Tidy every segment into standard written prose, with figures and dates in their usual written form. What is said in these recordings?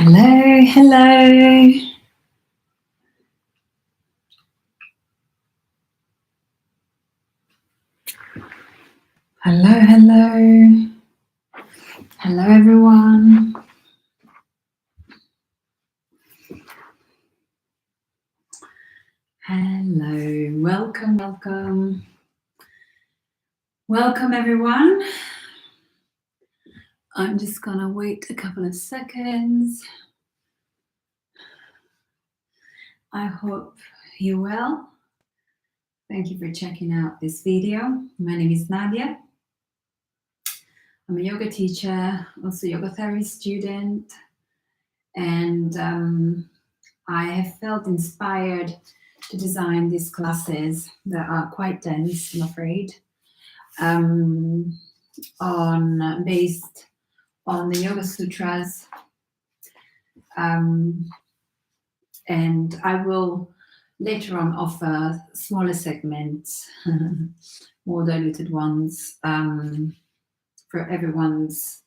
Hello, hello. Hello, hello. Hello, everyone. Hello, welcome, welcome. Welcome, everyone. I'm just gonna wait a couple of seconds. I hope you're well. Thank you for checking out this video. My name is Nadia. I'm a yoga teacher, also yoga therapy student, and I have felt inspired to design these classes that are quite dense, I'm afraid, based on the Yoga Sutras, and I will later on offer smaller segments, more diluted ones, for everyone's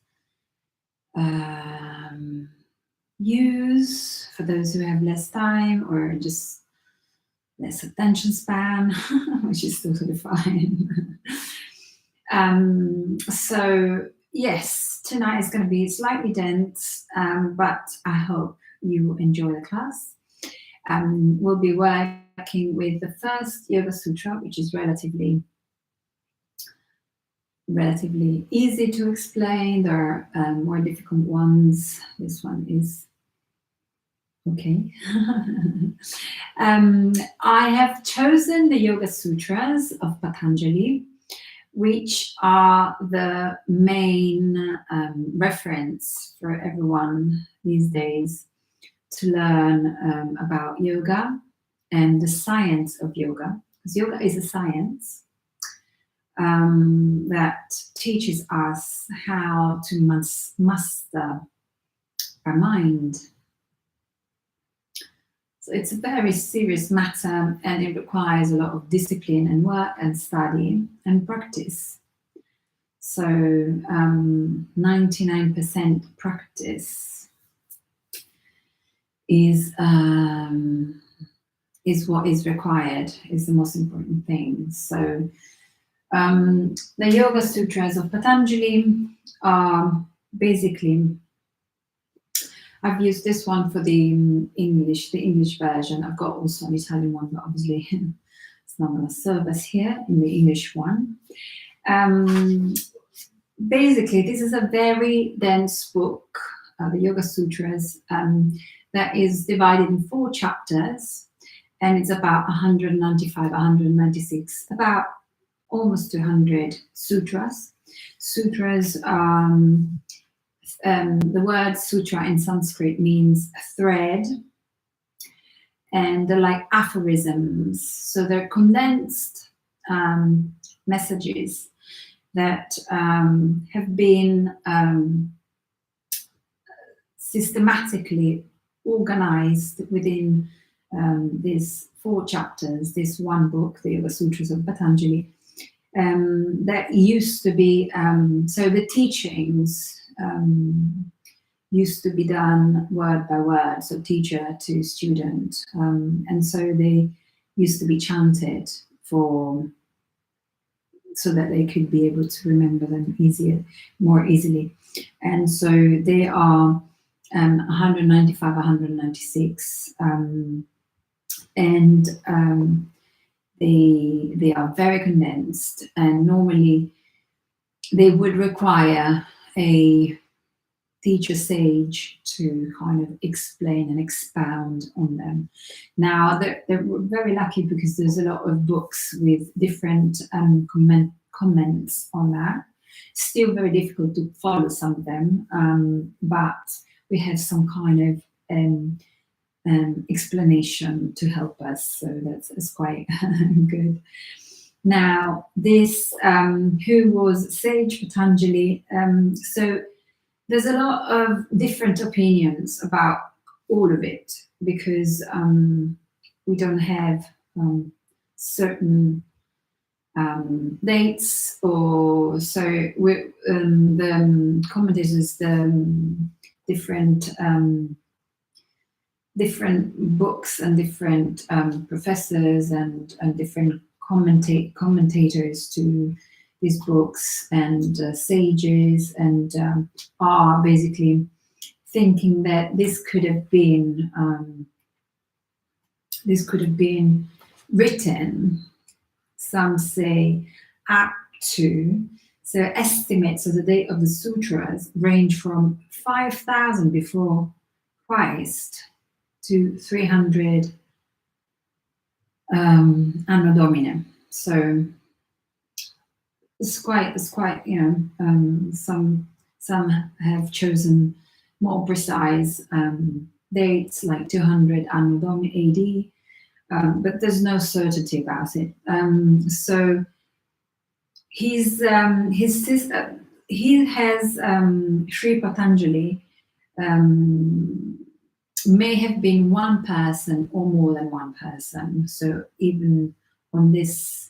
use, for those who have less time or just less attention span, which is totally fine. So yes, tonight is going to be slightly dense, but I hope you enjoy the class. We'll be working with the first Yoga Sutra, which is relatively easy to explain. There are more difficult ones. This one is okay. I have chosen the Yoga Sutras of Patanjali, which are the main reference for everyone these days to learn about yoga and the science of yoga. Because yoga is a science that teaches us how to master our mind. So it's a very serious matter, and it requires a lot of discipline and work and study and practice. So 99% practice is what is required, is the most important thing. So the Yoga Sutras of Patanjali are basically, I've used this one for the English version. I've got also an Italian one, but obviously it's not going to serve us here in the English one. Basically, this is a very dense book, the Yoga Sutras, that is divided in 4 chapters, and it's about 195, 196, about almost 200 sutras. Sutras, the word sutra in Sanskrit means thread, and they're like aphorisms. So they're condensed messages that have been systematically organized within these 4 chapters, this one book, the Yoga Sutras of Patanjali, that used to be, so the teachings used to be done word by word, so teacher to student, and so they used to be chanted so that they could be able to remember them more easily. And so they are 195, 196, and they are very condensed, and normally they would require a teacher sage to kind of explain and expound on them. Now, they're very lucky because there's a lot of books with different comments on that. Still very difficult to follow some of them, but we have some kind of explanation to help us, so that's quite good. Now, this, who was Sage Patanjali? So there's a lot of different opinions about all of it, because we don't have certain dates, or so the commentators, the different different books and different professors and different commentators to these books and sages, and are basically thinking that this could have been written, some say up to, so estimates of the date of the sutras range from 5,000 before Christ to 300 Anno Domini. So it's quite some have chosen more precise dates, like 200 Anno Domini AD, but there's no certainty about it. So he has Sri Patanjali may have been one person or more than one person. So even on this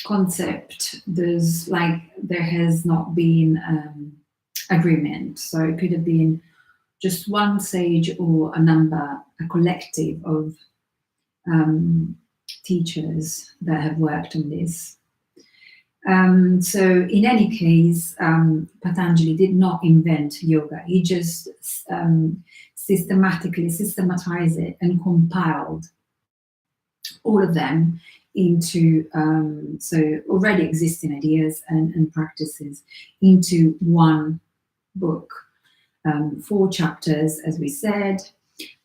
concept, there has not been agreement. So it could have been just one sage or a collective of teachers that have worked on this. So in any case, Patanjali did not invent yoga. He just systematized it and compiled all of them into so already existing ideas and practices into one book, 4 chapters, as we said.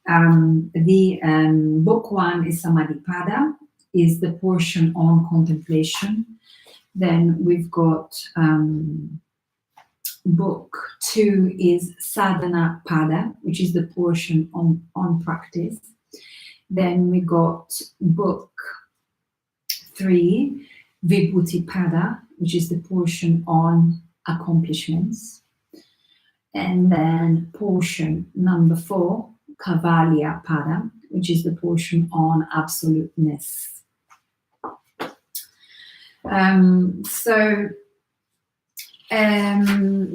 The book 1 is Samadhipada, is the portion on contemplation. Then we've got book 2 is Sadhana Pada, which is the portion on practice. Then we got book 3, Vibhuti Pada, which is the portion on accomplishments. And then portion number 4, Kavalya Pada, which is the portion on absoluteness.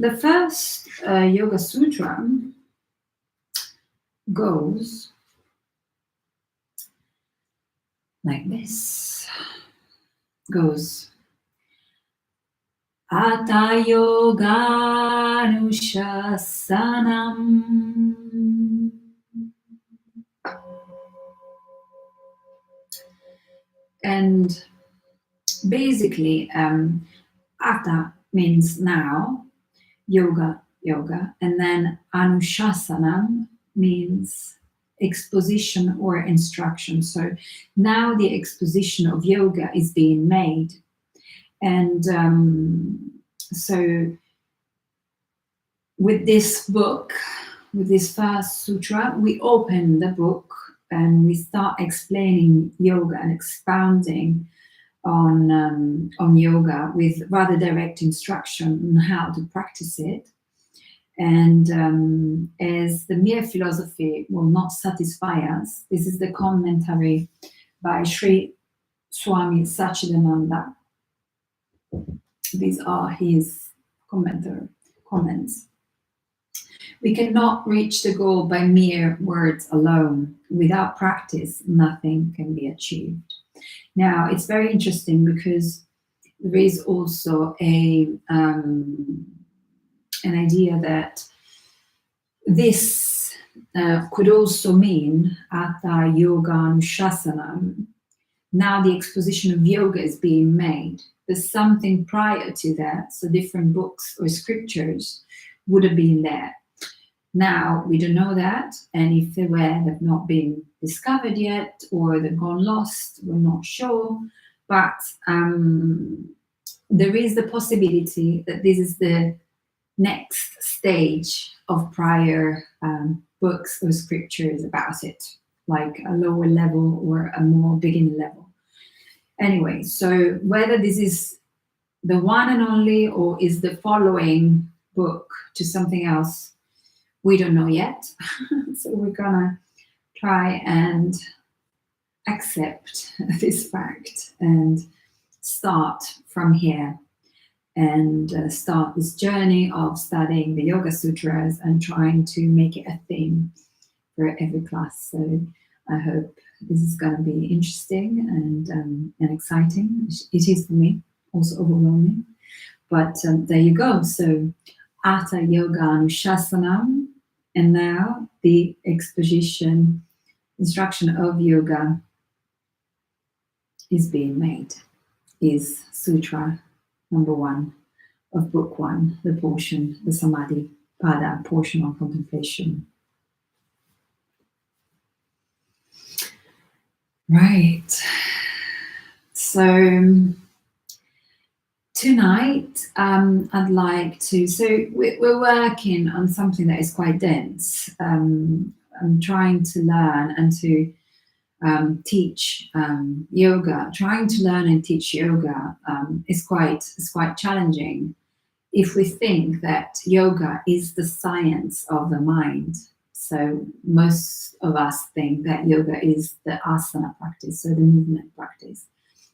The first Yoga Sutra goes like this. Goes Ata Yoga Nushasanam. And basically, Ata means now, yoga, and then Anushasana means exposition or instruction. So now the exposition of yoga is being made. And so with this book, with this first sutra, we open the book and we start explaining yoga and expounding on yoga with rather direct instruction on how to practice it. And as the mere philosophy will not satisfy us, this is the commentary by Sri Swami Satchidananda. These are his comments. We cannot reach the goal by mere words alone. Without practice, nothing can be achieved. Now, it's very interesting because there is also an idea that this could also mean Atha Yoga Anushasana. Now the exposition of yoga is being made. There's something prior to that, so different books or scriptures would have been there. Now we don't know that, and if they were, they've not been discovered yet, or they've gone lost, we're not sure. But there is the possibility that this is the next stage of prior books or scriptures about it, like a lower level or a more beginner level. Anyway, so whether this is the one and only or is the following book to something else, we don't know yet. So we're gonna try and accept this fact and start from here and start this journey of studying the Yoga Sutras and trying to make it a thing for every class. So I hope this is going to be interesting and exciting. It is for me, also overwhelming. But there you go. So Hatha Yoga Anushasanam, and now the exposition, instruction of yoga is being made, is Sutra number 1 of book 1, the portion, the Samadhi Pada portion on contemplation. Right. So tonight, I'd like to, so we're working on something that is quite dense. I'm trying to learn and to teach yoga. Trying to learn and teach yoga is quite challenging if we think that yoga is the science of the mind. So most of us think that yoga is the asana practice, so the movement practice.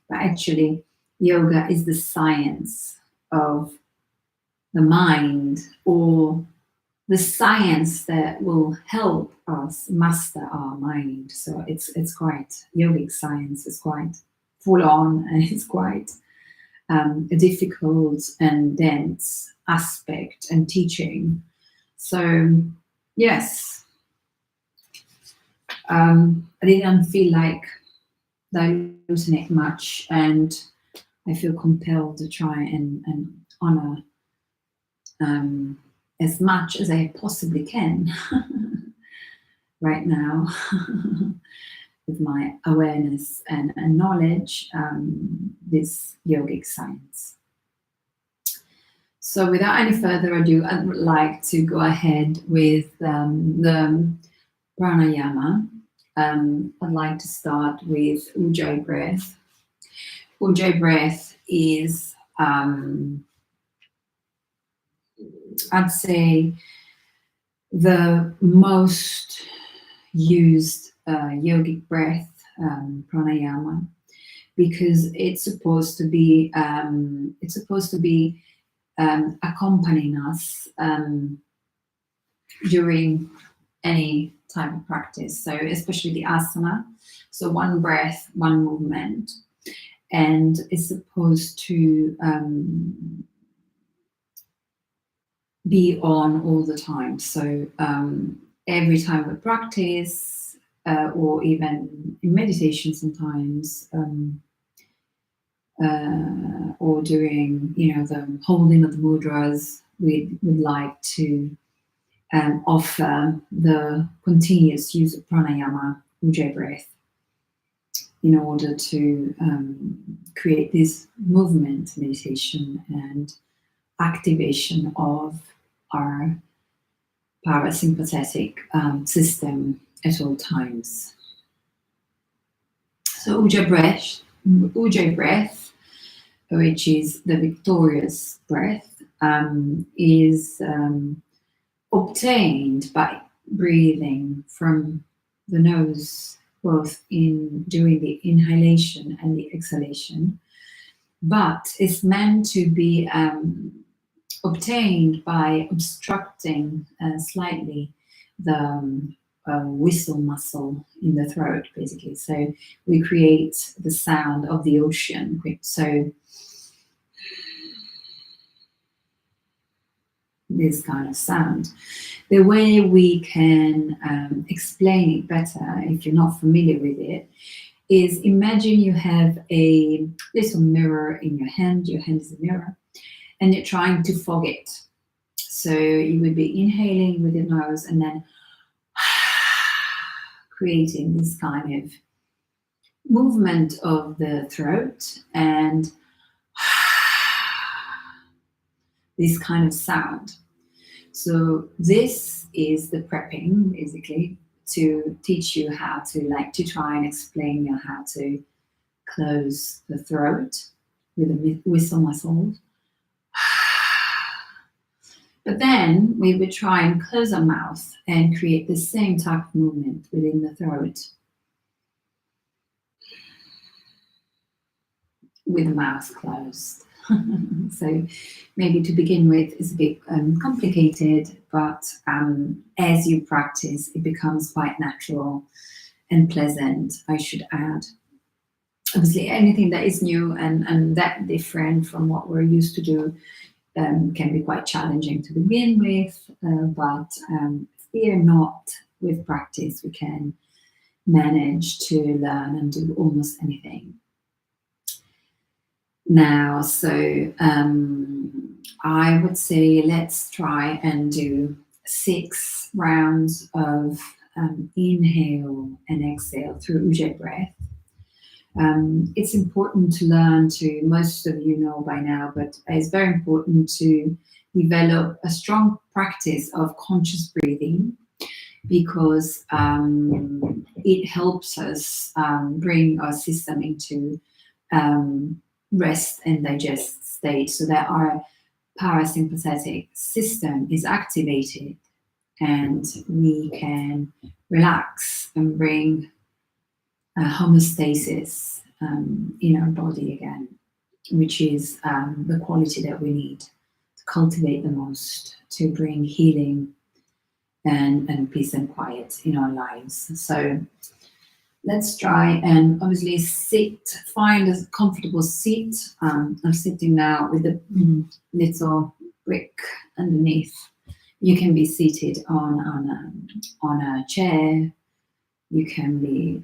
But actually, yoga is the science of the mind, or the science that will help us master our mind. So it's quite yogic science. It's quite full on, and it's quite a difficult and dense aspect and teaching. So yes, I didn't feel like diluting it much, and I feel compelled to try and honor as much as I possibly can right now with my awareness and knowledge, this yogic science. So without any further ado, I'd like to go ahead with the pranayama. I'd like to start with Ujjayi breath. Ujjayi breath is, I'd say, the most used yogic breath, pranayama, because it's supposed to be accompanying us during any type of practice. So especially the asana. So one breath, one movement, and it's supposed to be on all the time. So every time we practice, or even in meditation sometimes, or during the holding of the mudras, we would like to offer the continuous use of pranayama, Ujjayi breath, in order to create this movement, meditation, and activation of our parasympathetic system at all times. So Ujjayi breath, which is the victorious breath, is obtained by breathing from the nose, both in doing the inhalation and the exhalation, but it's meant to be obtained by obstructing slightly the whistle muscle in the throat, basically. So we create the sound of the ocean. So this kind of sound. The way we can explain it better, if you're not familiar with it, is imagine you have a little mirror in your hand is a mirror, and you're trying to fog it. So you would be inhaling with your nose and then creating this kind of movement of the throat and this kind of sound. So this is the prepping, basically, to teach you how to try and explain you how to close the throat with a whistle muscle. But then we would try and close our mouth and create the same type of movement within the throat with the mouth closed. So maybe to begin with is a bit complicated, but as you practice, it becomes quite natural and pleasant, I should add. Obviously, anything that is new and that different from what we're used to do can be quite challenging to begin with, but fear not, with practice, we can manage to learn and do almost anything. Now, so I would say let's try and do 6 rounds of inhale and exhale through Ujjayi breath. It's important to learn to, most of you know by now, but it's very important to develop a strong practice of conscious breathing, because it helps us bring our system into rest and digest state, so that our parasympathetic system is activated and we can relax and bring homeostasis in our body again, which is the quality that we need to cultivate the most to bring healing and peace and quiet in our lives. So let's try and obviously find a comfortable seat. I'm sitting now with a little brick underneath. You can be seated on a chair. You can be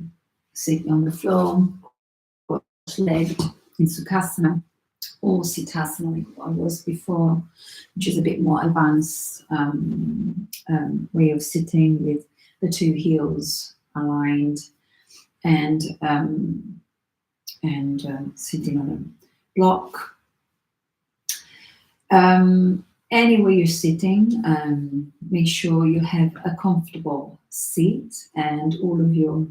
sitting on the floor, or legged in Sukhasana, or Siddhasana, like I was before, which is a bit more advanced way of sitting with the 2 heels aligned and sitting on a block. Anywhere you're sitting, make sure you have a comfortable seat and all of your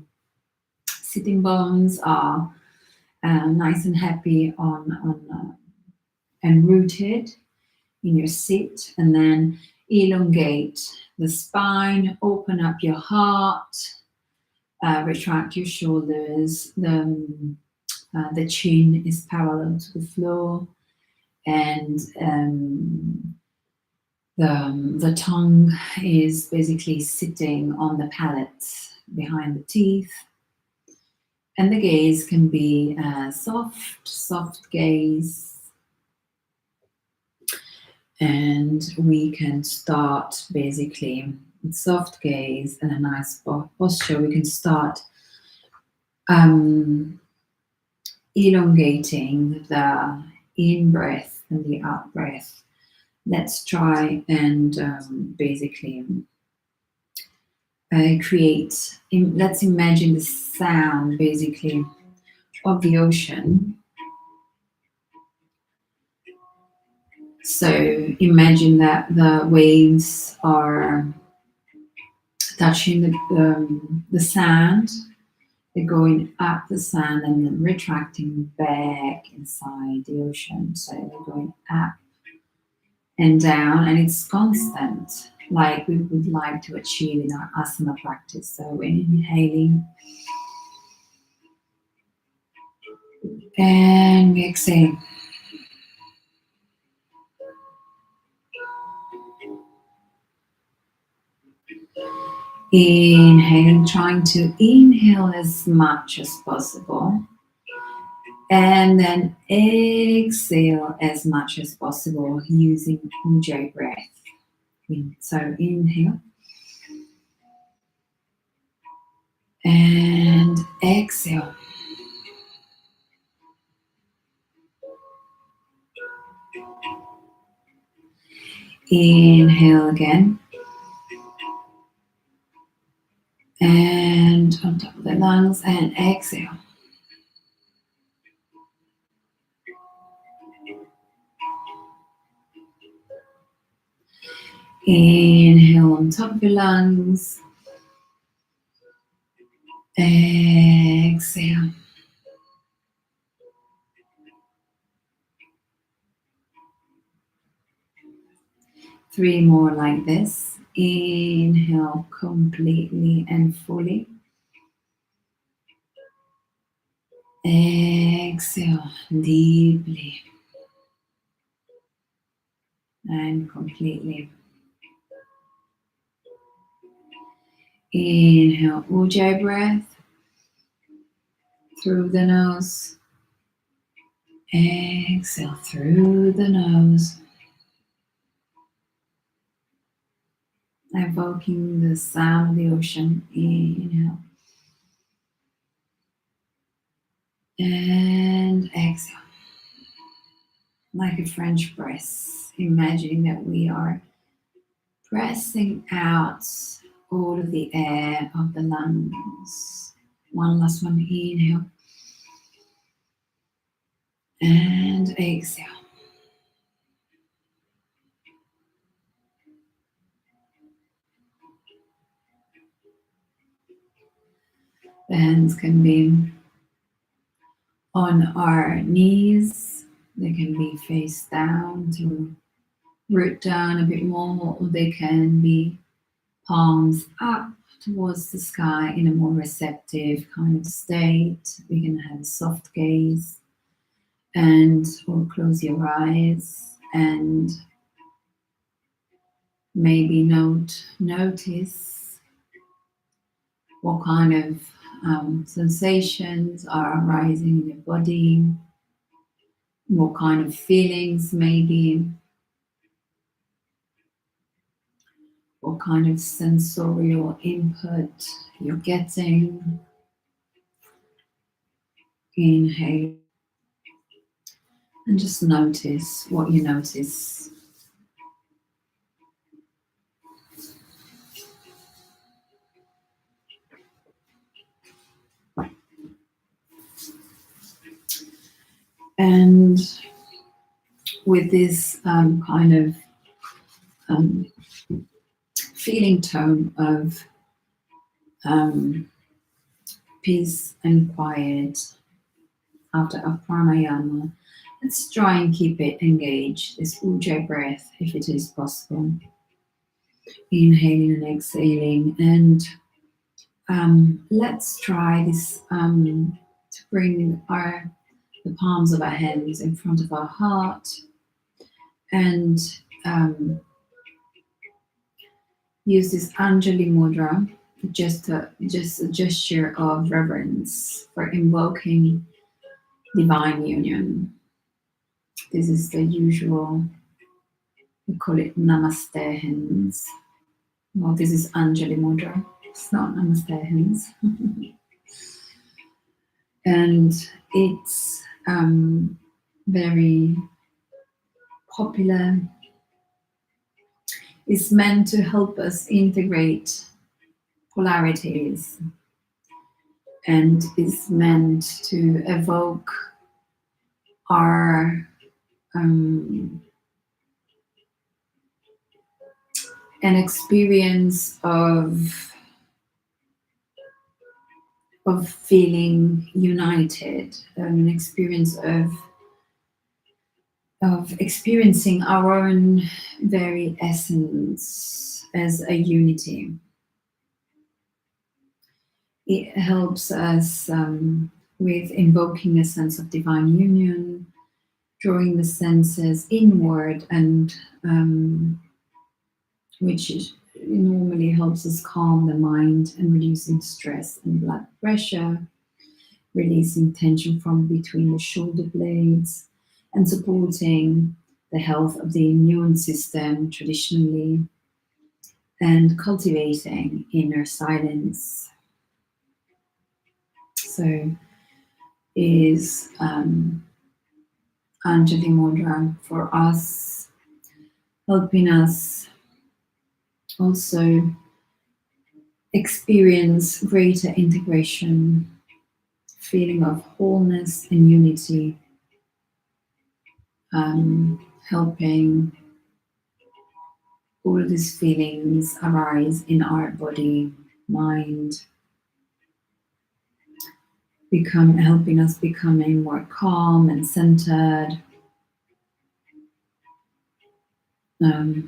sitting bones are nice and happy and rooted in your seat, and then elongate the spine, open up your heart, retract your shoulders. The chin is parallel to the floor, and the tongue is basically sitting on the palate behind the teeth. And the gaze can be a soft gaze. And we can start basically with soft gaze and a nice posture. We can start elongating the in-breath and the out-breath. Let's try and basically let's imagine the sound basically of the ocean. So imagine that the waves are touching the sand. They're going up the sand and then retracting back inside the ocean. So they're going up and down, and it's constant, like we would like to achieve in our asana practice. So we're inhaling and we exhale. Inhaling, trying to inhale as much as possible, and then exhale as much as possible using Ujjayi breath. So inhale and exhale. Inhale again. And on top of the lungs, and exhale. Inhale on top of your lungs. Exhale. Three more like this. Inhale completely and fully. Exhale deeply. and completely. Inhale, Ujjayi breath through the nose. Exhale through the nose. Evoking the sound of the ocean. Inhale. And exhale. Like a French press. Imagining that we are pressing out all of the air of the lungs. One last one. Inhale. And exhale. The hands can be on our knees. They can be face down to root down a bit more, or they can be palms up towards the sky in a more receptive kind of state. We can have a soft gaze and or close your eyes and maybe notice what kind of sensations are arising in your body, what kind of feelings maybe, what kind of sensorial input you're getting. Inhale and just notice what you notice. And with this kind of feeling tone of peace and quiet after a pranayama, let's try and keep it engaged, this Ujjayi breath, if it is possible. Inhaling and exhaling, and let's try this to bring the palms of our hands in front of our heart and use this Anjali mudra, just a gesture of reverence for invoking divine union. This is the usual, we call it namaste hands. Well, this is Anjali mudra. It's not namaste hands. And it's very popular. It's meant to help us integrate polarities and is meant to evoke our an experience of feeling united, an experience of experiencing our own very essence as a unity. It helps us with invoking a sense of divine union, drawing the senses inward, and which normally helps us calm the mind and reducing stress and blood pressure, releasing tension from between the shoulder blades, and supporting the health of the immune system traditionally, and cultivating inner silence. So is Anjali Mudra for us, helping us also experience greater integration, feeling of wholeness and unity, helping all of these feelings arise in our body, mind, helping us becoming more calm and centered,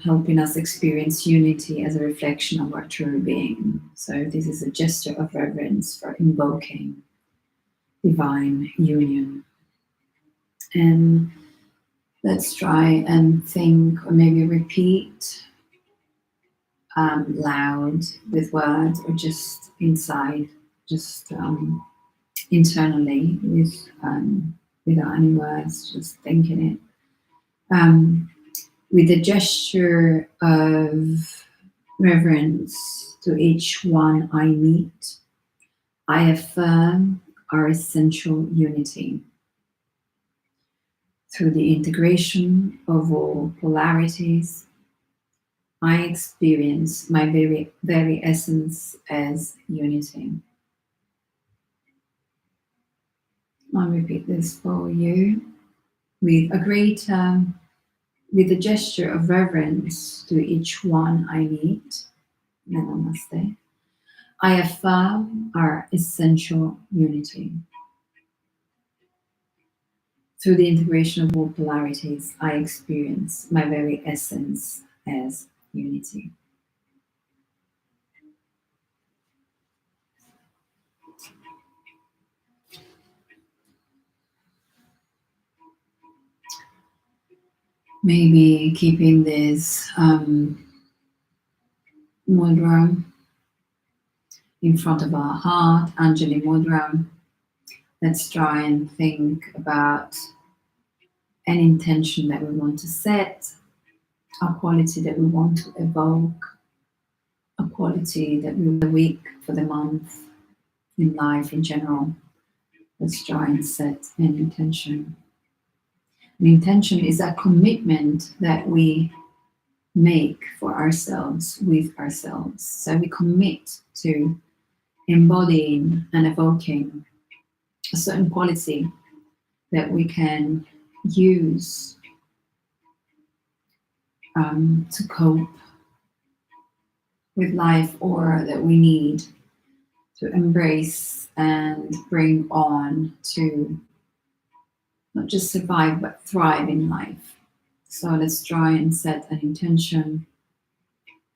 helping us experience unity as a reflection of our true being. So this is a gesture of reverence for invoking divine union. And Let's try and think, or maybe repeat loud with words, or just inside, just internally without any words, just thinking it. With a gesture of reverence to each one I meet, I affirm our essential unity. Through the integration of all polarities, I experience my very essence as unity. I'll repeat this for you with with a gesture of reverence to each one I meet. Namaste. I affirm our essential unity. Through the integration of all polarities, I experience my very essence as unity. Maybe keeping this mudra in front of our heart, Anjali mudra. Let's try and think about an intention that we want to set, a quality that we want to evoke, a quality that we want the week, for the month, in life in general. Let's try and set an intention. An intention is a commitment that we make for ourselves, with ourselves. So we commit to embodying and evoking a certain quality that we can use to cope with life, or that we need to embrace and bring on to not just survive but thrive in life. So let's try and set an intention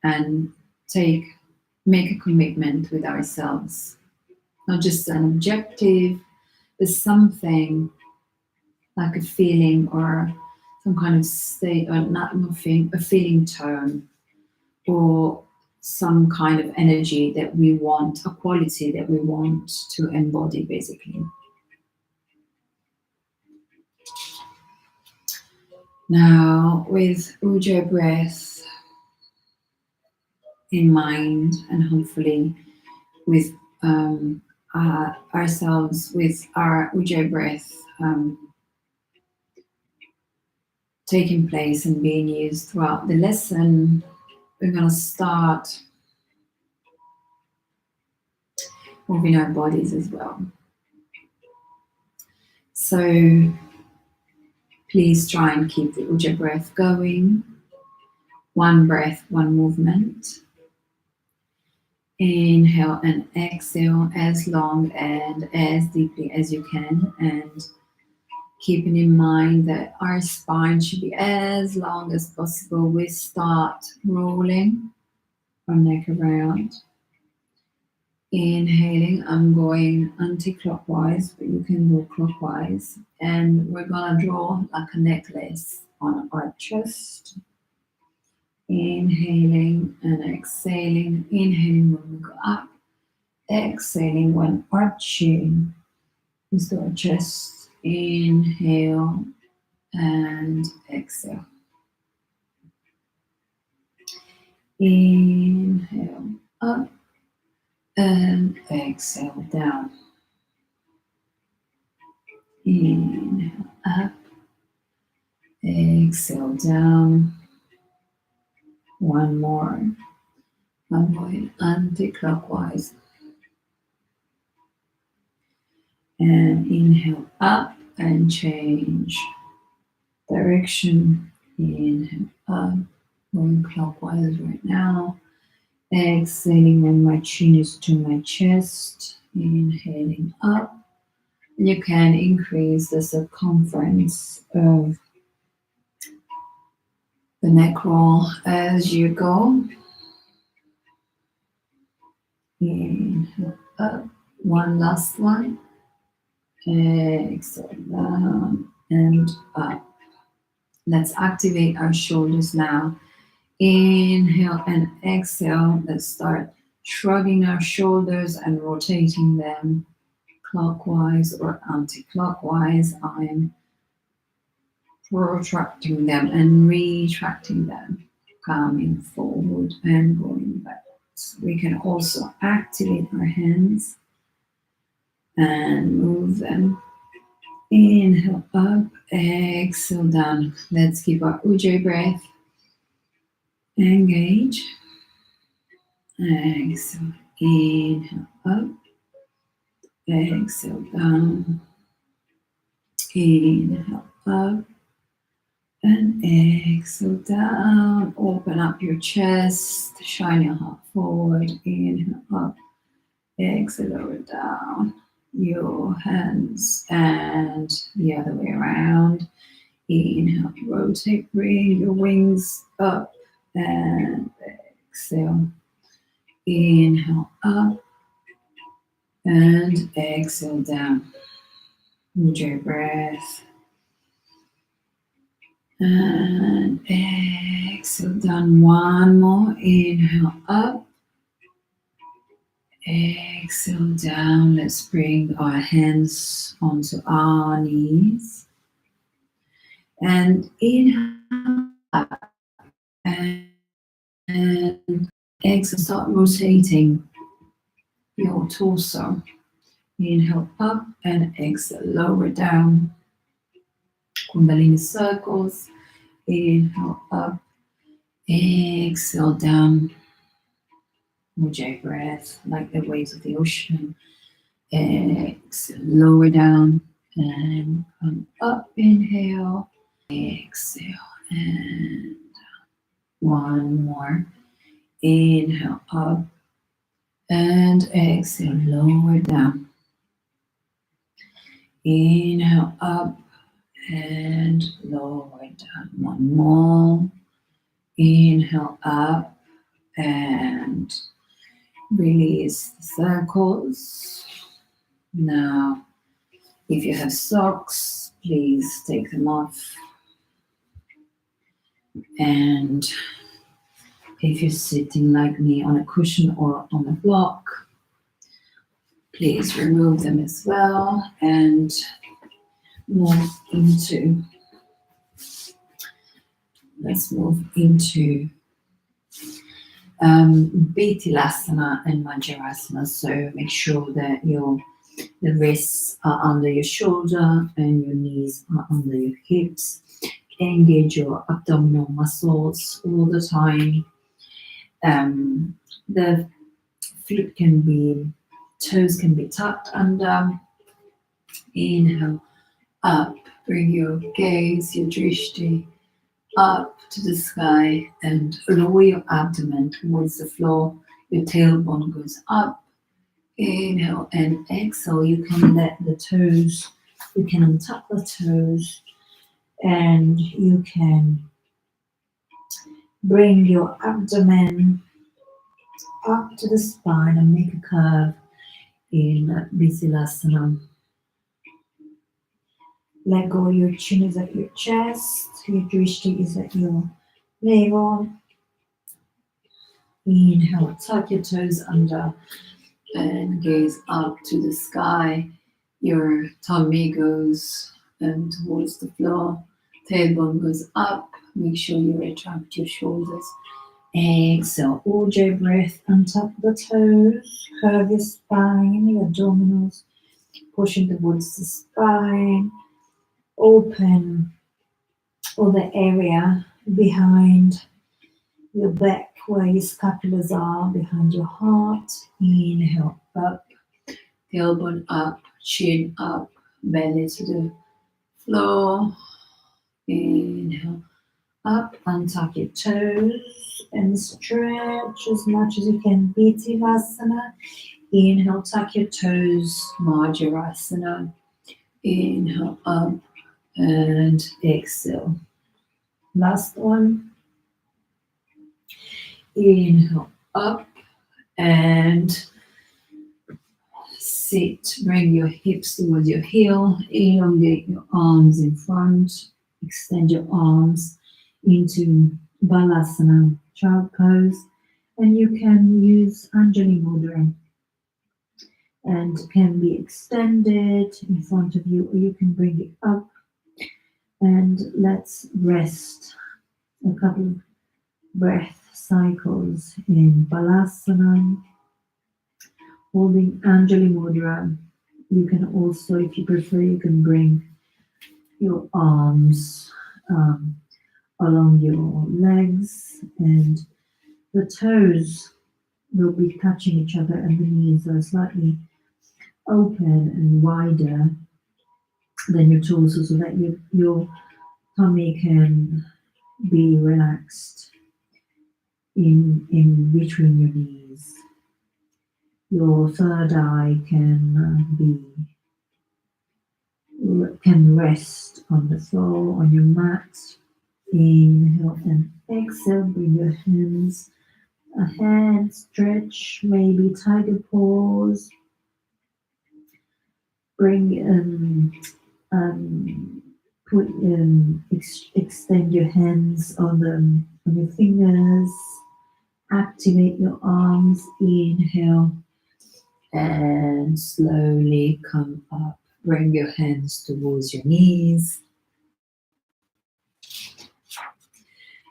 and make a commitment with ourselves. Not just an objective, but something like a feeling, or some kind of state, or not a feeling tone, or some kind of energy that we want, a quality that we want to embody, basically. Now, with Ujjayi breath in mind, and hopefully with ourselves, with our Ujjayi breath taking place and being used throughout the lesson, we're going to start moving our bodies as well. So please try and keep the Ujjayi breath going. One breath, one movement. Inhale and exhale as long and as deeply as you can, and keeping in mind that our spine should be as long as possible. We start rolling our neck around. Inhaling, I'm going anti-clockwise, but you can go clockwise. And we're gonna draw like a necklace on our chest. Inhaling and exhaling. Inhaling when we go up. Exhaling when arching into our chest. Inhale and exhale. Inhale up and exhale down. Inhale up, exhale down. One more. I'm going anti-clockwise. And inhale up and change direction. Inhale up, going clockwise right now. Exhaling when my chin is to my chest. Inhaling up. You can increase the circumference of the neck roll as you go. Inhale up. One last one. Exhale down and up. Let's activate our shoulders now. Inhale and exhale. Let's start shrugging our shoulders and rotating them clockwise or anti-clockwise. I'm protracting them and retracting them, coming forward and going backwards. We can also activate our hands and move them. Inhale up, exhale down. Let's keep our Ujjayi breath. Engage. Exhale. Inhale up. Exhale down. Inhale up. And exhale down. Open up your chest. Shine your heart forward. Inhale up. Exhale lower down. Your hands and the other way around. Inhale, rotate, bring your wings up and exhale. Inhale up and exhale down. Hold your breath. And exhale down. One more. Inhale up. Exhale down. Let's bring our hands onto our knees. And inhale up. And exhale, start rotating your torso. Inhale up and exhale, lower down. Kundalini circles. Inhale up, exhale down. Ujjayi breath, like the waves of the ocean. Exhale, lower down and come up. Inhale, exhale, and one more. Inhale up and exhale, lower down. Inhale up and lower down. One more. Inhale up and release the circles. Now, if you have socks, please take them off. And if you're sitting like me on a cushion or on a block, please remove them as well and move into, let's move into Bitilasana and Majrasana. So make sure that the wrists are under your shoulder and your knees are under your hips. Engage your abdominal muscles all the time. The toes can be tucked under. Inhale up, bring your gaze, your drishti up to the sky and lower your abdomen towards the floor. Your tailbone goes up. Inhale and exhale. You can you can untuck the toes and you can bring your abdomen up to the spine and make a curve in Bitilasana. Let go, your chin is at your chest, your drishti is at your navel. Inhale, tuck your toes under and gaze up to the sky. Your tummy goes towards the floor. Tailbone goes up. Make sure you retract your shoulders. Exhale, Ujjayi breath, untuck the toes, curve your spine, your abdominals, pushing towards the spine. Open all the area behind your back where your scapulars are, behind your heart. Inhale up, tailbone up, chin up, belly to the floor. Inhale up, untuck your toes and stretch as much as you can. Bitilasana. Inhale, tuck your toes, Majrasana. Inhale up and exhale. Last one. Inhale up and sit. Bring your hips towards your heel. Elongate your arms in front. Extend your arms into Balasana, child pose, and you can use Anjali Mudra and can be extended in front of you, or you can bring it up. And let's rest a couple breath cycles in Balasana, holding Anjali Mudra. You can also, if you prefer, you can bring your arms along your legs, and the toes will be touching each other and the knees are slightly open and wider than your torso, so that your tummy can be relaxed in between your knees. Your third eye can rest on the floor, on your mat. Inhale and exhale. Bring your hands ahead. Stretch, maybe tiger pose. Bring extend your hands on your fingers. Activate your arms. Inhale and slowly come up. Bring your hands towards your knees.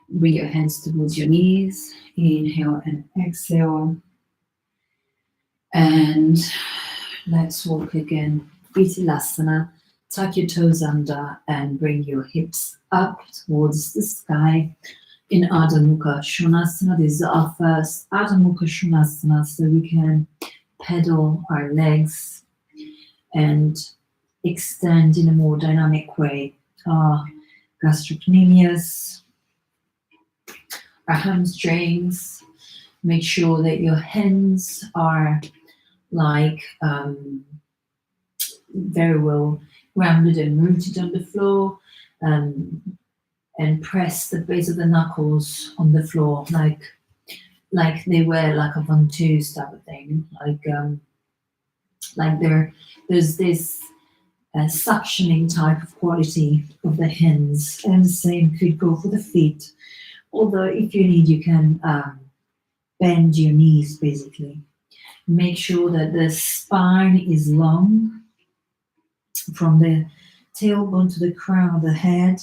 Bring your hands towards your knees. Inhale and exhale. And let's walk again. Vrittalasana. Tuck your toes under and bring your hips up towards the sky. In Ardha Mukha Svanasana, this is our first Ardha Mukha Svanasana, so we can pedal our legs and extend in a more dynamic way our gastrocnemius, our hamstrings. Make sure that your hands are like very well grounded and rooted on the floor, and press the base of the knuckles on the floor like they were like a ventouse type of thing, like there's this suctioning type of quality of the hands, and the same could go for the feet. Although if you need, you can bend your knees basically. Make sure that the spine is long from the tailbone to the crown of the head.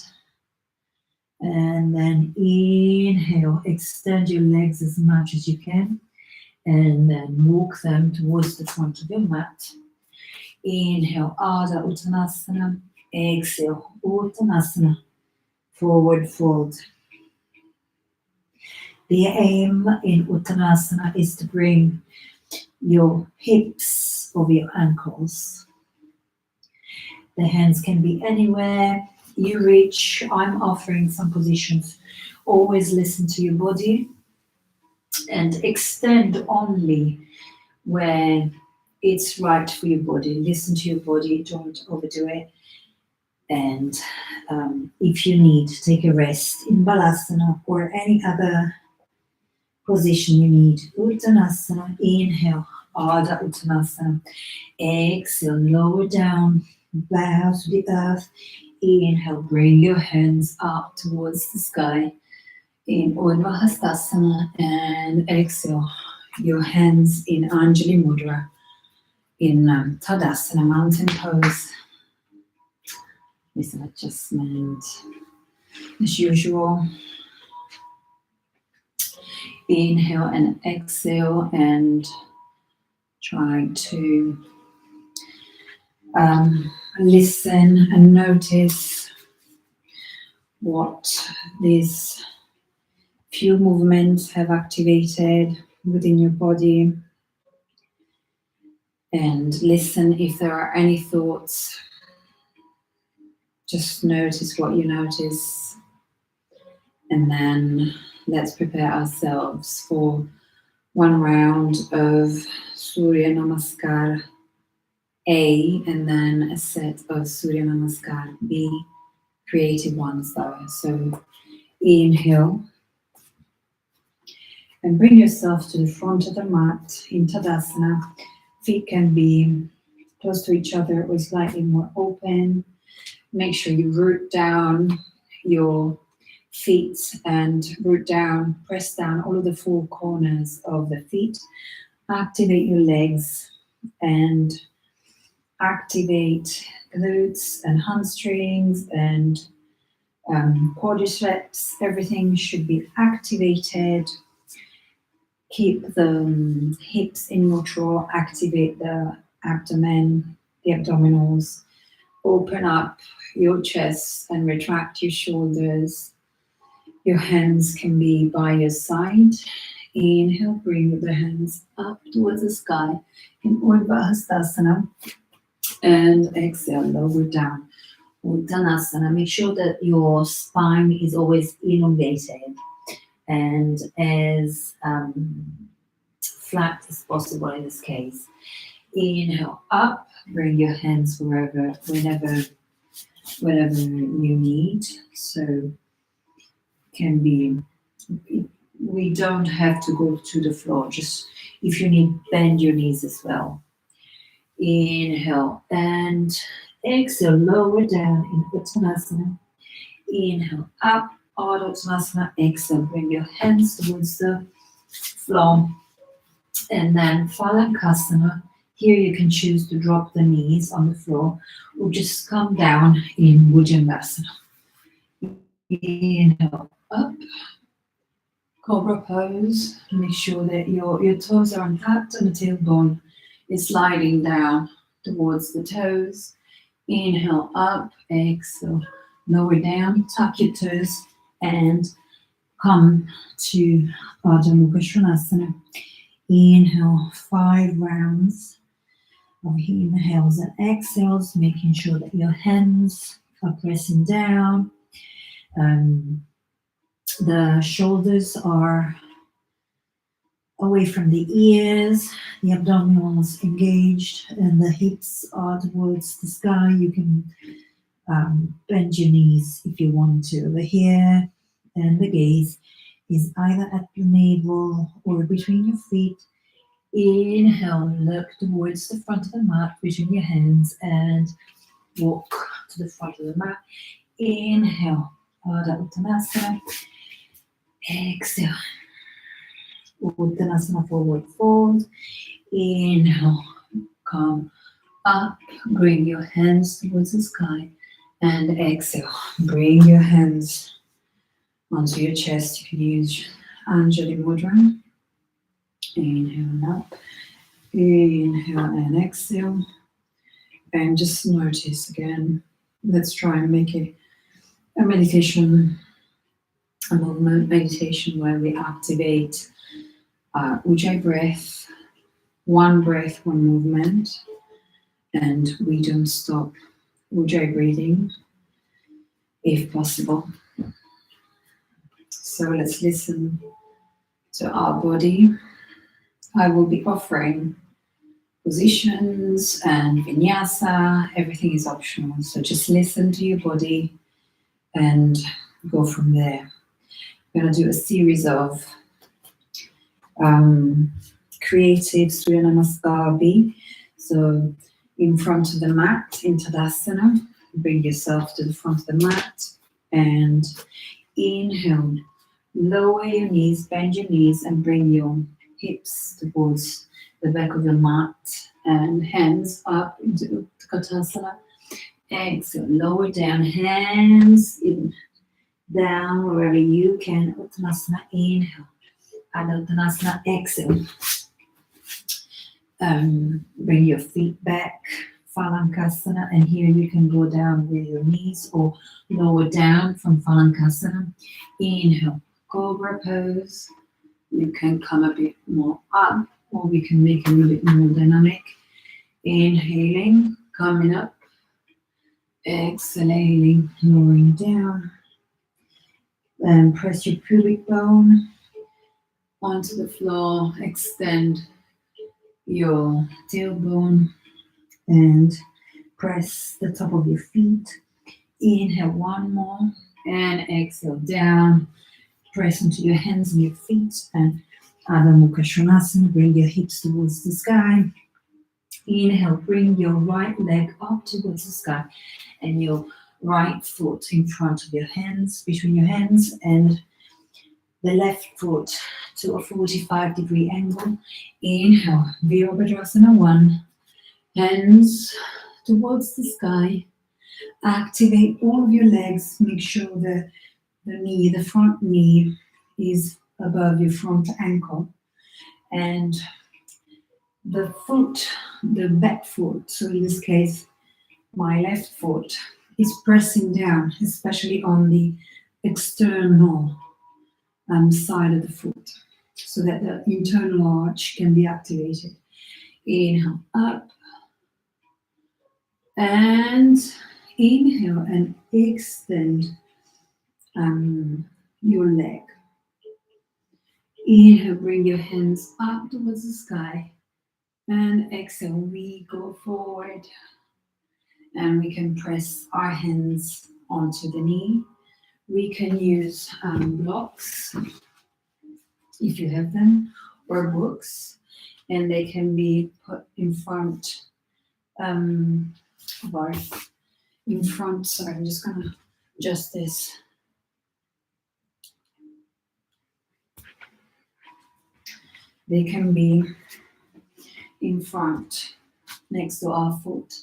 And then inhale, extend your legs as much as you can, and then walk them towards the front of your mat. Inhale, Ardha Uttanasana. Exhale, Uttanasana. Forward fold. The aim in Uttanasana is to bring your hips over your ankles. The hands can be anywhere you reach. I'm offering some positions. Always listen to your body and extend only where it's right for your body. Listen to your body, don't overdo it. And if you need, take a rest in Balasana or any other position you need. Uttanasana, inhale, Ardha Uttanasana. Exhale, lower down, bow to the earth. Inhale, bring your hands up towards the sky in Urdhva Hastasana, and exhale, your hands in Anjali Mudra in Tadasana, mountain pose. With an adjustment as usual. Inhale and exhale, and try to listen and notice what these few movements have activated within your body, and listen if there are any thoughts. Just notice what you notice, and then let's prepare ourselves for one round of Surya Namaskar A, and then a set of Surya Namaskar B, creative ones though. So inhale and bring yourself to the front of the mat in Tadasana. Feet can be close to each other or slightly more open. Make sure you root down your feet and root down, press down all of the four corners of the feet. Activate your legs and activate glutes and hamstrings and quadriceps. Everything should be activated. Keep the hips in neutral, activate the abdomen, the abdominals. Open up your chest and retract your shoulders. Your hands can be by your side. Inhale, bring the hands up towards the sky in Urdhva Hastasana. And exhale, lower down. Uttanasana. Make sure that your spine is always elongated and as flat as possible in this case. Inhale up, bring your hands wherever you need. So can be, we don't have to go to the floor, just if you need, bend your knees as well. Inhale and exhale, lower down in Uttanasana. Inhale up, Ardha Uttanasana. Exhale, bring your hands towards the floor. And then Phalangasana. Here you can choose to drop the knees on the floor or just come down in Bhujangasana. Inhale up, Cobra pose. Make sure that your toes are untapped and the tailbone is sliding down towards the toes. Inhale up, exhale, lower down, tuck your toes and come to Ardha Mukha Svanasana. Inhale, 5 rounds of inhales and exhales, making sure that your hands are pressing down. The shoulders are away from the ears, the abdominals engaged, and the hips are towards the sky. You can bend your knees if you want to. The hair and the gaze is either at the navel or between your feet. Inhale, look towards the front of the mat between your hands and walk to the front of the mat. Inhale, Ardha Uttanasana. Exhale, Uttanasana, forward fold. Inhale, come up, bring your hands towards the sky. And exhale, bring your hands onto your chest. You can use Anjali Mudra. Inhale and up, inhale and exhale, and just notice again. Let's try and make it a meditation, a movement meditation where we activate Ujjayi breath, one breath, one movement, and we don't stop Ujjayi breathing if possible. So let's listen to our body. I will be offering positions and vinyasa. Everything is optional. So just listen to your body and go from there. We're going to do a series of creative Surya Namaskar B. So in front of the mat, in Tadasana, bring yourself to the front of the mat and inhale. Lower your knees, bend your knees and bring your hips towards the back of your mat and hands up into Utkatasana. Exhale, lower down, hands in, down wherever you can. Uttanasana, inhale. And Uttanasana, exhale. Bring your feet back, Phalangasana, and here you can go down with your knees or lower down from Phalangasana. Inhale, Cobra pose. You can come a bit more up, or we can make it a little bit more dynamic. Inhaling, coming up. Exhaling, lowering down. Then press your pubic bone onto the floor. Extend your tailbone and press the top of your feet. Inhale, one more. And exhale, down. Press into your hands and your feet and Ardha Mukha Svanasana. Bring your hips towards the sky. Inhale, bring your right leg up towards the sky and your right foot in front of your hands, between your hands, and the left foot to a 45-degree angle. Inhale, Virabhadrasana 1. Hands towards the sky. Activate all of your legs. Make sure that the front knee is above your front ankle. And the foot, the back foot, so in this case, my left foot, is pressing down, especially on the external side of the foot, so that the internal arch can be activated. Inhale up and inhale and extend your leg. Inhale, bring your hands up towards the sky, and exhale, we go forward, and we can press our hands onto the knee. We can use blocks if you have them, or books, and they can be put in front of our, sorry, I'm just gonna adjust this. They can be in front next to our foot,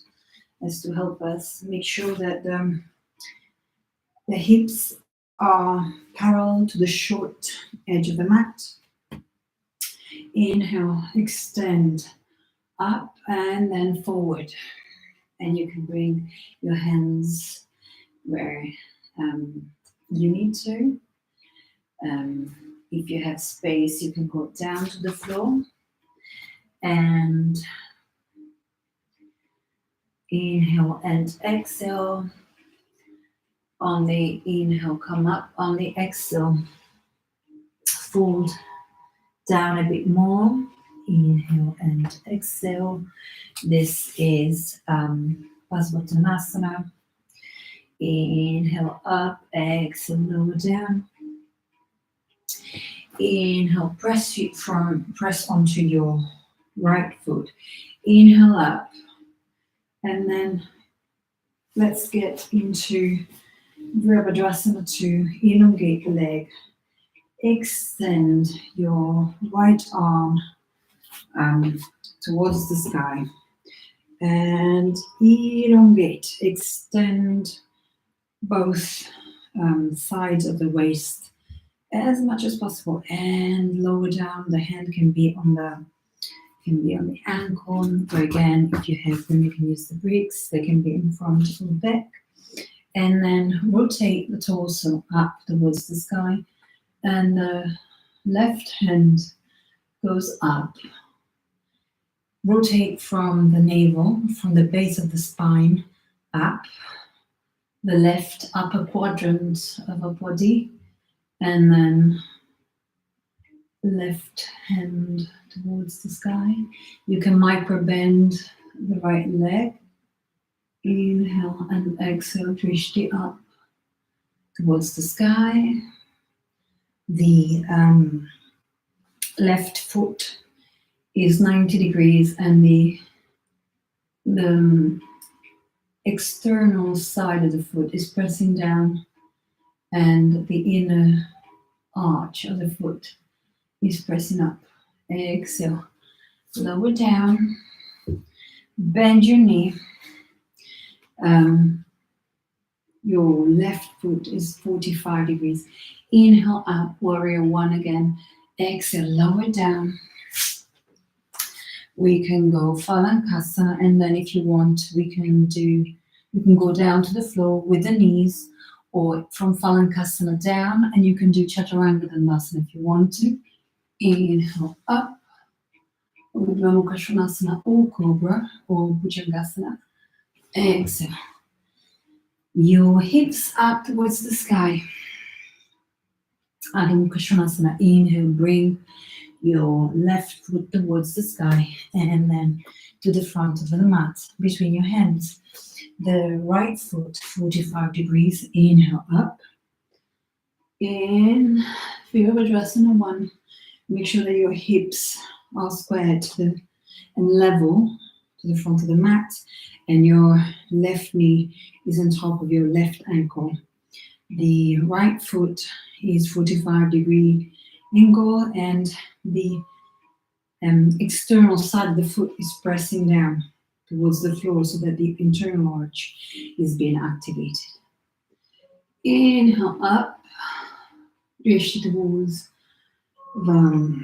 as to help us make sure that the hips are parallel to the short edge of the mat. Inhale, extend up and then forward. And you can bring your hands where you need to. If you have space, you can go down to the floor. And inhale and exhale. On the inhale, come up. On the exhale, fold down a bit more. Inhale and exhale. This is Parsvottanasana. Inhale up, exhale, lower down. Inhale, press onto your right foot. Inhale up, and then let's get into Virabhadrasana 2. Elongate the leg. Extend your right arm towards the sky, and elongate. Extend both sides of the waist as much as possible, and lower down. The hand can be on the ankle, or again, if you have them, you can use the bricks. They can be in front or back, and then rotate the torso up towards the sky, and the left hand goes up. Rotate from the navel, from the base of the spine, up the left upper quadrant of our body, and then left hand towards the sky. You can micro bend the right leg. Inhale and exhale, drishti up towards the sky. The left foot is 90 degrees, and the external side of the foot is pressing down, and the inner arch of the foot is pressing up. Exhale, lower down, bend your knee. Your left foot is 45 degrees. Inhale up, warrior 1 again. Exhale, lower down. We can go Phalangasana, and then if you want, you can go down to the floor with the knees, or from Phalangasana down, and you can do Chaturanga Dandasana if you want to. Inhale up, Urdhva Mukha Svanasana or Cobra or Bhujangasana. Exhale. Your hips up towards the sky. Adho Mukha Svanasana. Inhale, bring your left foot towards the sky, and then to the front of the mat between your hands. The right foot 45 degrees. Inhale up. In Virabhadrasana 1, make sure that your hips are squared and level to the front of the mat, and your left knee is on top of your left ankle. The right foot is 45-degree angle, and the external side of the foot is pressing down towards the floor so that the internal arch is being activated. Inhale up, reach towards the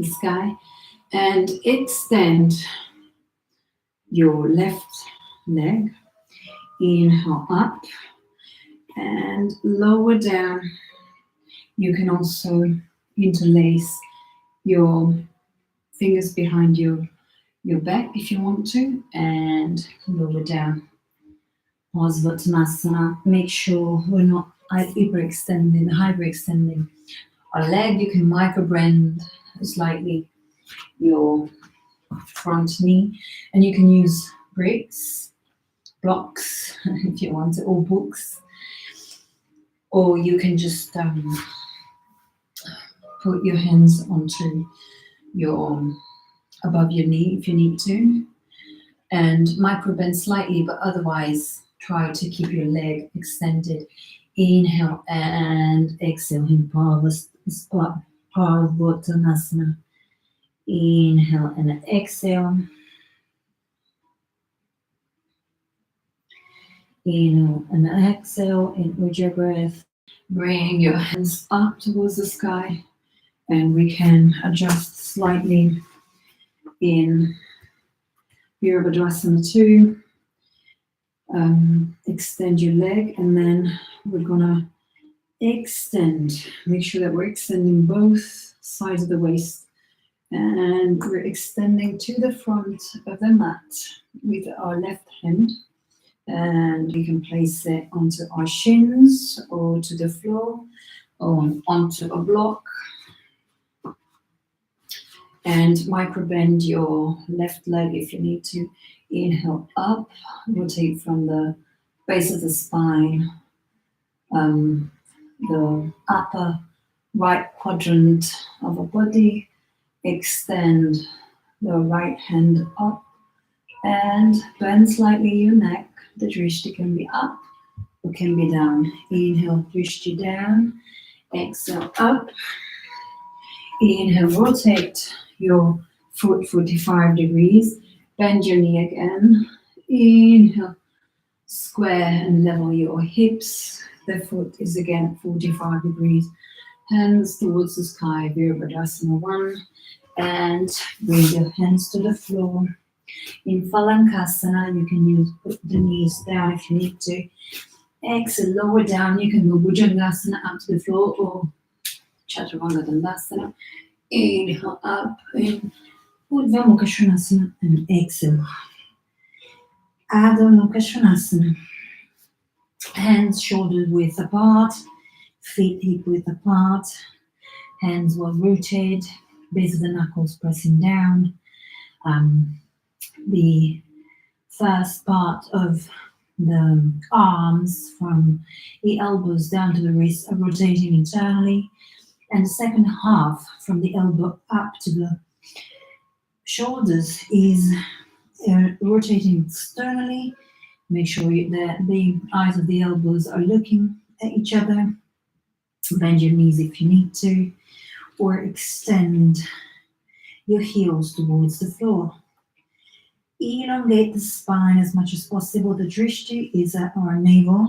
sky, and extend your left leg. Inhale up and lower down. You can also interlace your fingers behind your back if you want to, and lower down. Parsvottanasana. Make sure we're not hyperextending our leg. You can micro bend slightly your front knee, and you can use bricks, blocks if you want to, or books, or you can just put your hands onto above your knee if you need to, and micro bend slightly, but otherwise try to keep your leg extended. Inhale and exhale in Parsvottanasana. Inhale and exhale. Inhale and exhale with your breath. Bring your hands up towards the sky, and we can adjust slightly in Virabhadrasana 2. Extend your leg, and then we're gonna extend. Make sure that we're extending both sides of the waist, and we're extending to the front of the mat with our left hand, and we can place it onto our shins or to the floor or onto a block. And micro bend your left leg if you need to. Inhale up, rotate from the base of the spine, the upper right quadrant of our body. Extend the right hand up and bend slightly your neck. The drishti can be up or can be down. Inhale, drishti down. Exhale, up. Inhale, rotate your foot 45 degrees. Bend your knee again. Inhale, square and level your hips. The foot is again 45 degrees. Hands towards the sky, Virabhadrasana 1. And bring your hands to the floor. In Palankasana, you can put the knees down if you need to. Exhale, lower down. You can go Bhujangasana up to the floor, or Chaturanga Dandasana. Inhale up in Urdhva Mukha Svanasana, and exhale. Adho Mukha Svanasana. Hands shoulder width apart, feet hip width apart, hands well rooted, base of the knuckles pressing down. The first part of the arms from the elbows down to the wrists are rotating internally, and the second half from the elbow up to the shoulders is rotating externally. Make sure that the eyes of the elbows are looking at each other. Bend your knees if you need to, or extend your heels towards the floor. Elongate the spine as much as possible. The drishti is at our navel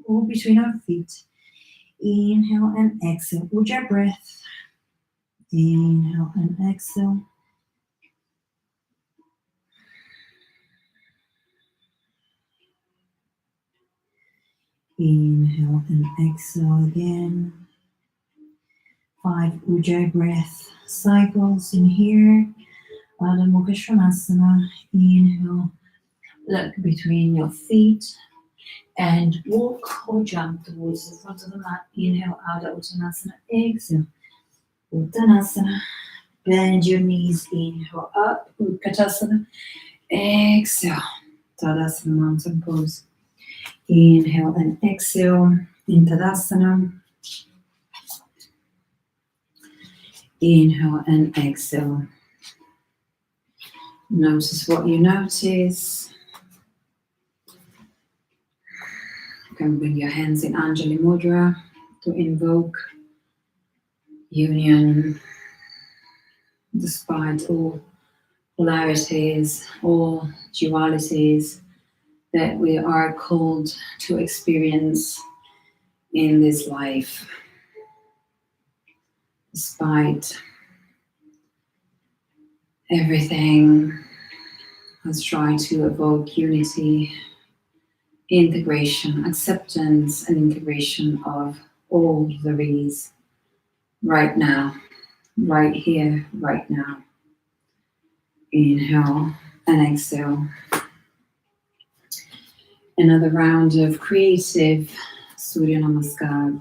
or between our feet. Inhale and exhale with your breath. Inhale and exhale. Inhale and exhale again. 5 Ujjayi breath cycles in here. Adho Mukha Svanasana. Inhale, look between your feet and walk or jump towards the front of the mat. Inhale, Adho Uttanasana. Exhale, Uttanasana. Bend your knees. Inhale up, Utkatasana. Exhale, Tadasana, mountain pose. Inhale and exhale in Tadasana. Inhale and exhale. Notice what you notice. You can bring your hands in Anjali Mudra to invoke union despite all polarities, all dualities that we are called to experience in this life. Despite everything, let's try to evoke unity, integration, acceptance, and integration of all there is right now, right here, right now. Inhale and exhale. Another round of creative Surya Namaskar.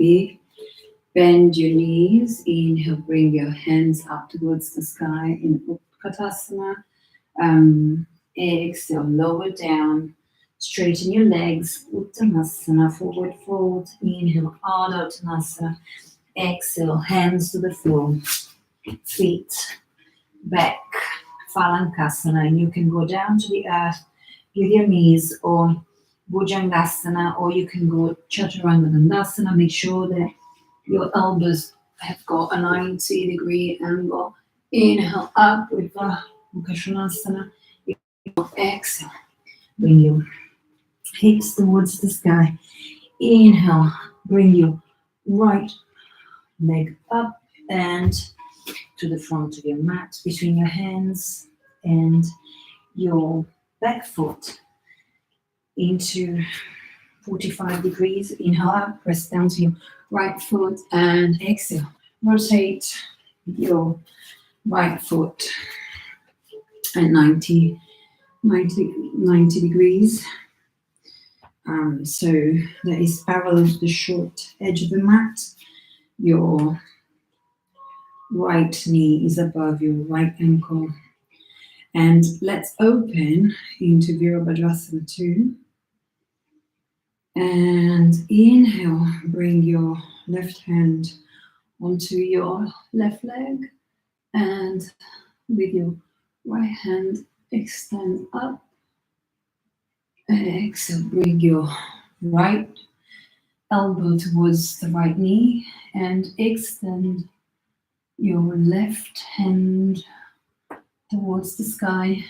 Bend your knees. Inhale, bring your hands up towards the sky in Utkatasana. Exhale, lower down. Straighten your legs. Uttanasana, forward fold. Inhale, Ardha Uttanasana. Exhale, hands to the floor. Feet back. Phalangasana. And you can go down to the earth with your knees, or Bhujangasana, or you can go Chaturanga Dandasana. Make sure that your elbows have got a 90-degree angle. Inhale up with the Mukha. Exhale, bring your hips towards the sky. Inhale, bring your right leg up and to the front of your mat, between your hands and your back foot into 45 degrees. Inhale up, press down to your right foot and exhale. Rotate your right foot at 90 degrees. So that is parallel to the short edge of the mat. Your right knee is above your right ankle. And let's open into Virabhadrasana 2. And inhale, bring your left hand onto your left leg. And with your right hand, extend up. Exhale, bring your right elbow towards the right knee and extend your left hand towards the sky.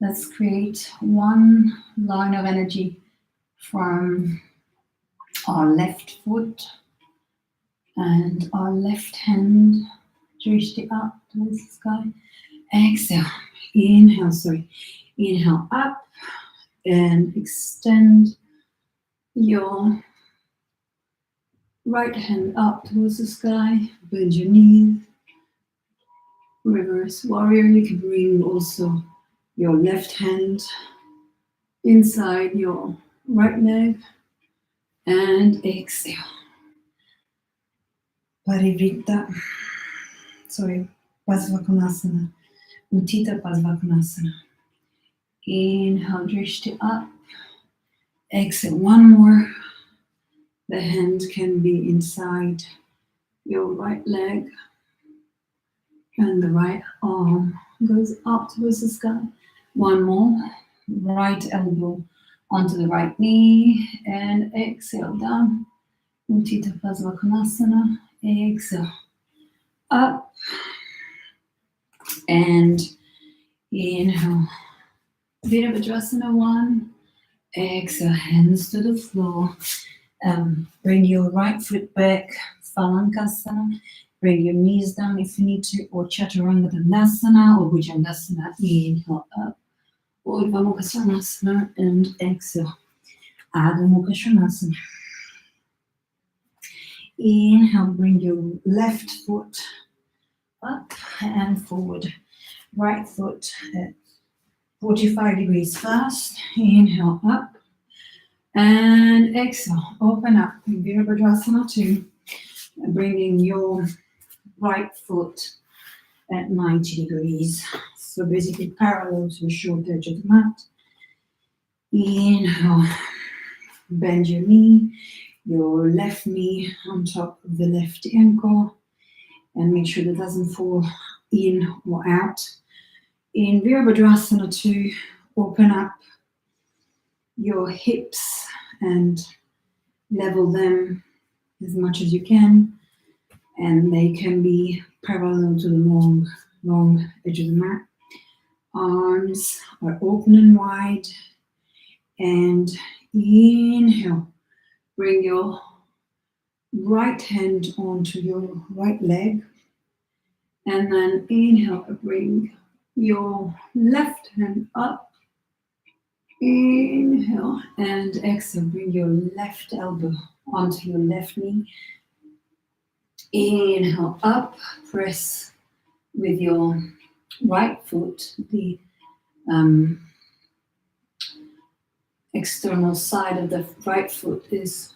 Let's create one line of energy from our left foot and our left hand, drishti up towards the sky. Exhale, inhale up and extend your right hand up towards the sky. Bend your knees. Reverse warrior. You can bring also your left hand inside your right leg and exhale. Pasvakonasana, Uttita Pasvakonasana. Inhale, drishti up. Exhale, one more. The hand can be inside your right leg and the right arm goes up towards the sky. One more. Right elbow onto the right knee and exhale down. Uttita Pasvakonasana. Exhale up and inhale. Virabhadrasana 1. Exhale, hands to the floor. Bring your right foot back, Phalangasana. Bring your knees down if you need to, or Chaturanga Dandasana or Bhujangasana. Inhale up, Urdhva Mukha Svanasana, and exhale, Adho Mukha Svanasana. Inhale, bring your left foot up and forward. Right foot at 45 degrees first. Inhale up. And exhale, open up in Virabhadrasana 2, bringing your right foot at 90 degrees. So basically parallel to the short edge of the mat. Inhale, bend your knee, your left knee on top of the left ankle, and make sure that doesn't fall in or out. in Virabhadrasana to open up your hips and level them as much as you can, and they can be parallel to the long edge of the mat. Arms are open and wide, and inhale, bring your right hand onto your right leg, and then inhale, bring your left hand up. Inhale and exhale, bring your left elbow onto your left knee. Inhale up, press with your right foot. The external side of the right foot is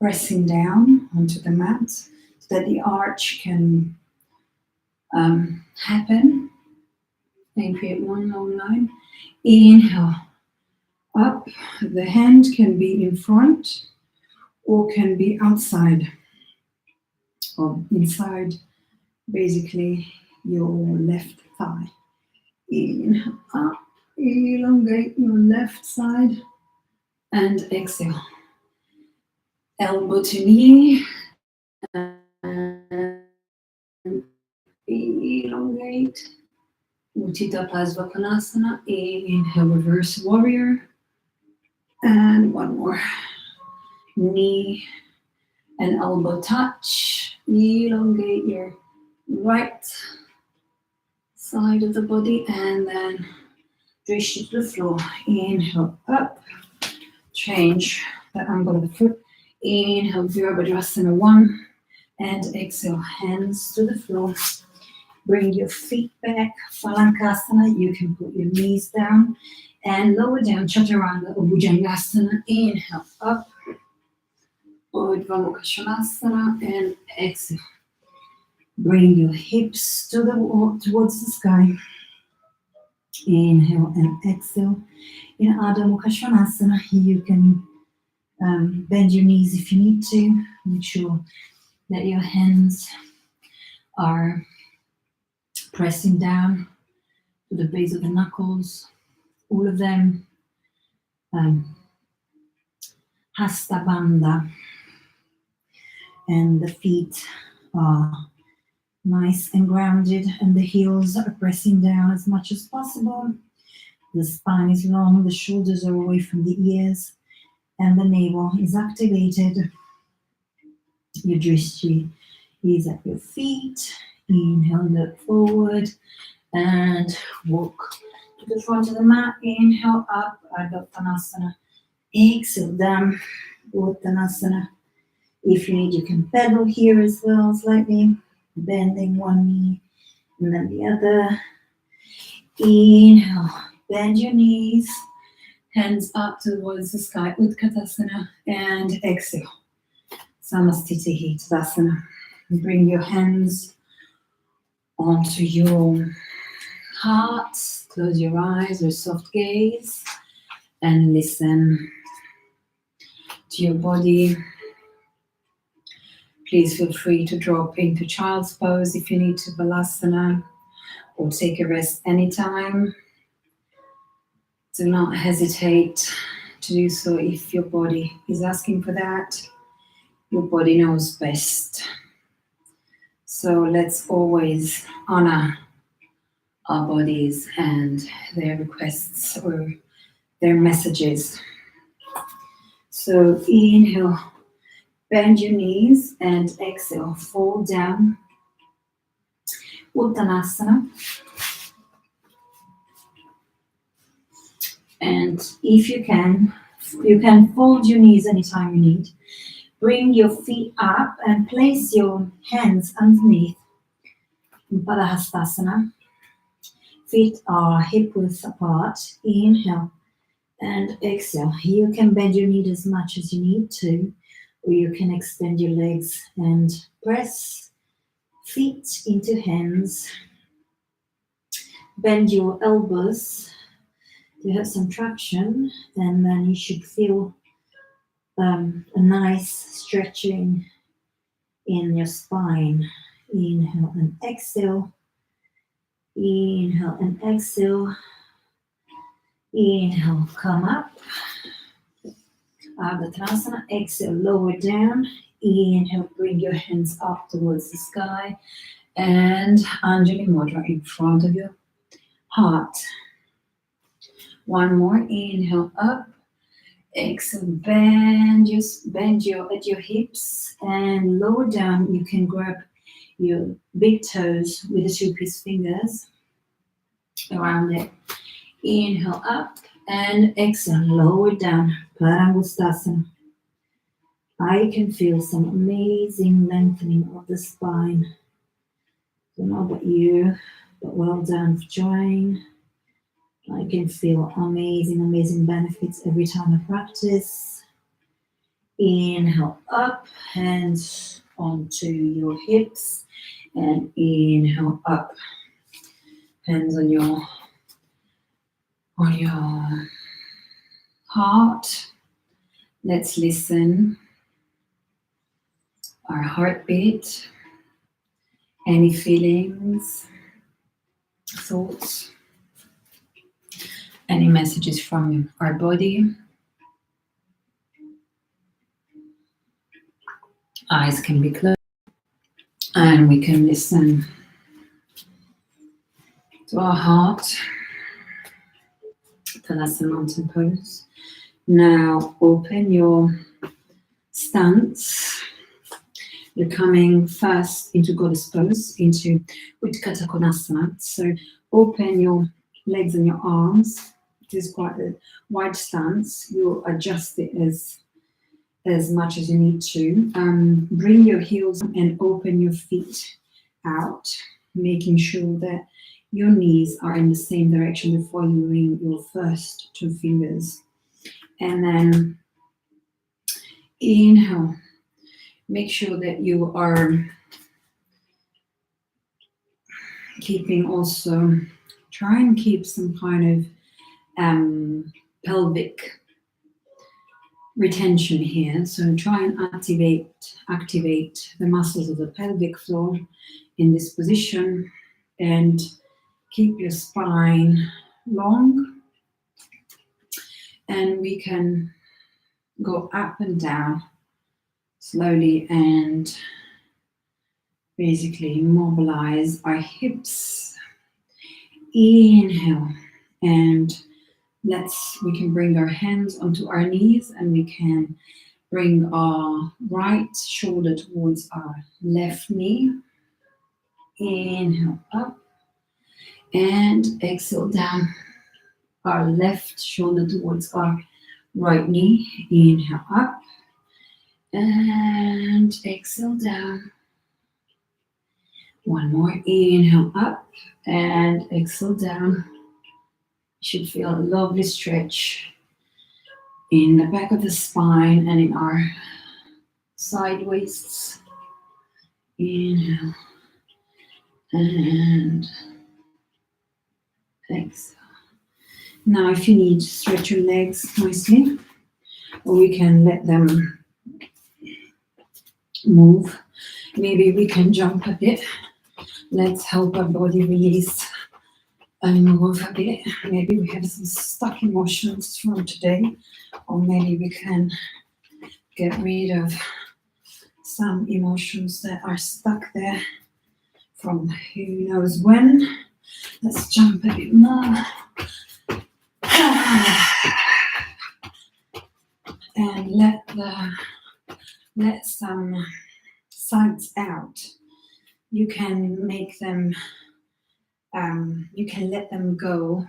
pressing down onto the mat so that the arch can happen and create one long line. Inhale up, the hand can be in front or can be outside or inside, basically your left thigh. Inhale up, elongate your left side, and exhale. Elbow to knee, and elongate. Utthita Pasvakonasana. Inhale, reverse warrior. And one more. Knee and elbow touch. Elongate your right side of the body, and then drishti to the floor. Inhale up. Change the angle of the foot. Inhale, Virabhadrasana 1. And exhale, hands to the floor. Bring your feet back, Phalangasana. You can put your knees down and lower down, Chaturanga or Bhujangasana. Inhale up, Urdhva Mukha Svanasana, and exhale. Bring your hips towards the sky. Inhale and exhale. In Adho Mukha Svanasana, you can bend your knees if you need to. Make sure that your hands are pressing down to the base of the knuckles, all of them. Hasta Bandha, and the feet are nice and grounded, and the heels are pressing down as much as possible. The spine is long, the shoulders are away from the ears, and the navel is activated. Your drishti is at your feet. Inhale, look forward and walk to the front of the mat. Inhale up, Ardha Uttanasana. Exhale down, Uttanasana. If you need, you can pedal here as well, slightly bending one knee and then the other. Inhale, bend your knees, hands up towards the sky, Utkatasana, and exhale, Samastiti Tadasana. Bring your hands onto your heart, close your eyes or soft gaze, and listen to your body. Please feel free to drop into child's pose if you need to, Balasana, or take a rest anytime. Do not hesitate to do so if your body is asking for that. Your body knows best. So let's always honor our bodies and their requests or their messages. So inhale, bend your knees, and exhale, fall down, Uttanasana. And if you can fold your knees anytime you need. Bring your feet up and place your hands underneath in Padahastasana. Feet are hip width apart. Inhale and exhale. You can bend your knee as much as you need to, or you can extend your legs and press feet into hands. Bend your elbows to have some traction, and then you should feel a nice stretching in your spine. Inhale and exhale. Inhale and exhale. Inhale, come up. Ardha exhale, lower down. Inhale, bring your hands up towards the sky. And Anjali Mudra in front of your heart. One more, inhale up. Exhale, bend at your hips and lower down. You can grab your big toes with the 2-piece fingers around it. Inhale up and exhale, lower down. Padangustasana. I can feel some amazing lengthening of the spine. Don't know about you, but well done for trying. I can feel amazing benefits every time I practice. Inhale up, hands onto your hips, and inhale up, hands on your heart. Let's listen. Our heartbeat, any feelings, thoughts, any messages from our body. Eyes can be closed and we can listen to our heart. Thalasana mountain pose. Now open your stance. You're coming first into goddess pose, into Utthita Konasana. So open your legs and your arms. It is quite a wide stance. You'll adjust it as much as you need to. Bring your heels and open your feet out, making sure that your knees are in the same direction before you ring your first 2 fingers. And then inhale. Make sure that you are keeping also, try and keep some kind of pelvic retention here. So try and activate the muscles of the pelvic floor in this position and keep your spine long. And we can go up and down slowly and basically mobilize our hips. Inhale, and we can bring our hands onto our knees and we can bring our right shoulder towards our left knee. Inhale up and exhale down. Our left shoulder towards our right knee. Inhale up and exhale down. One more, inhale up and exhale down. You should feel a lovely stretch in the back of the spine and in our side waists. Inhale and exhale. Now if you need, stretch your legs nicely, or we can let them move. Maybe we can jump a bit. Let's help our body release and move a bit. Maybe we have some stuck emotions from today, or maybe we can get rid of some emotions that are stuck there from who knows when. Let's jump a bit more. And let some sides out. You can make them, you can let them go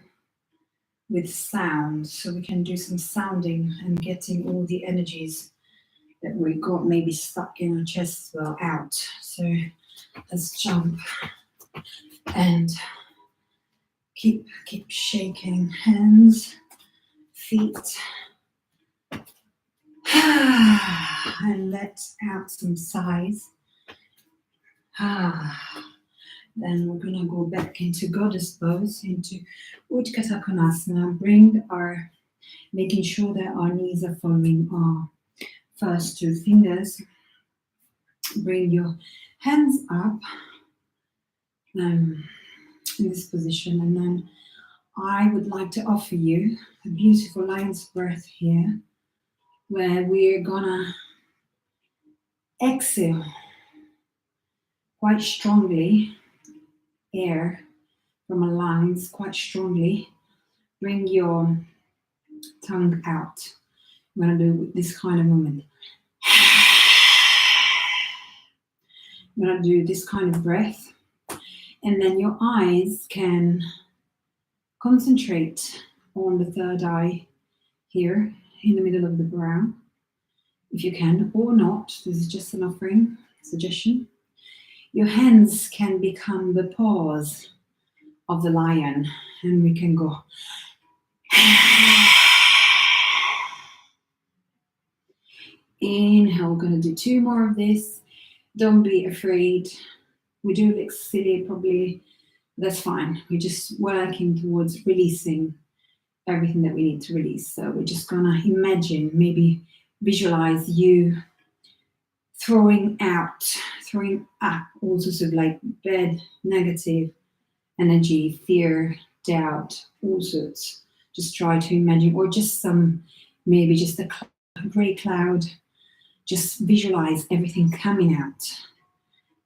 with sound. So we can do some sounding and getting all the energies that we got maybe stuck in our chest as well out. So let's jump and keep shaking hands, feet, and let out some sighs. Then we're gonna go back into goddess pose, into Utthita Konasana. Making sure that our knees are following our first 2 fingers. Bring your hands up. in this position. And then I would like to offer you a beautiful lion's breath here, where we're gonna exhale quite strongly, air from our lungs quite strongly. Bring your tongue out. I'm gonna do this kind of movement. I'm gonna do this kind of breath, and then your eyes can concentrate on the third eye here in the middle of the brow, if you can, or not. This is just an offering, suggestion. Your hands can become the paws of the lion, and we can go. Inhale, we're going to do 2 more of this. Don't be afraid. We do look silly, probably. That's fine. We're just working towards releasing everything that we need to release. So we're just going to imagine, maybe visualize you throwing up all sorts of like bad, negative energy, fear, doubt, all sorts. Just try to imagine, or just maybe just a gray cloud. Just visualize everything coming out,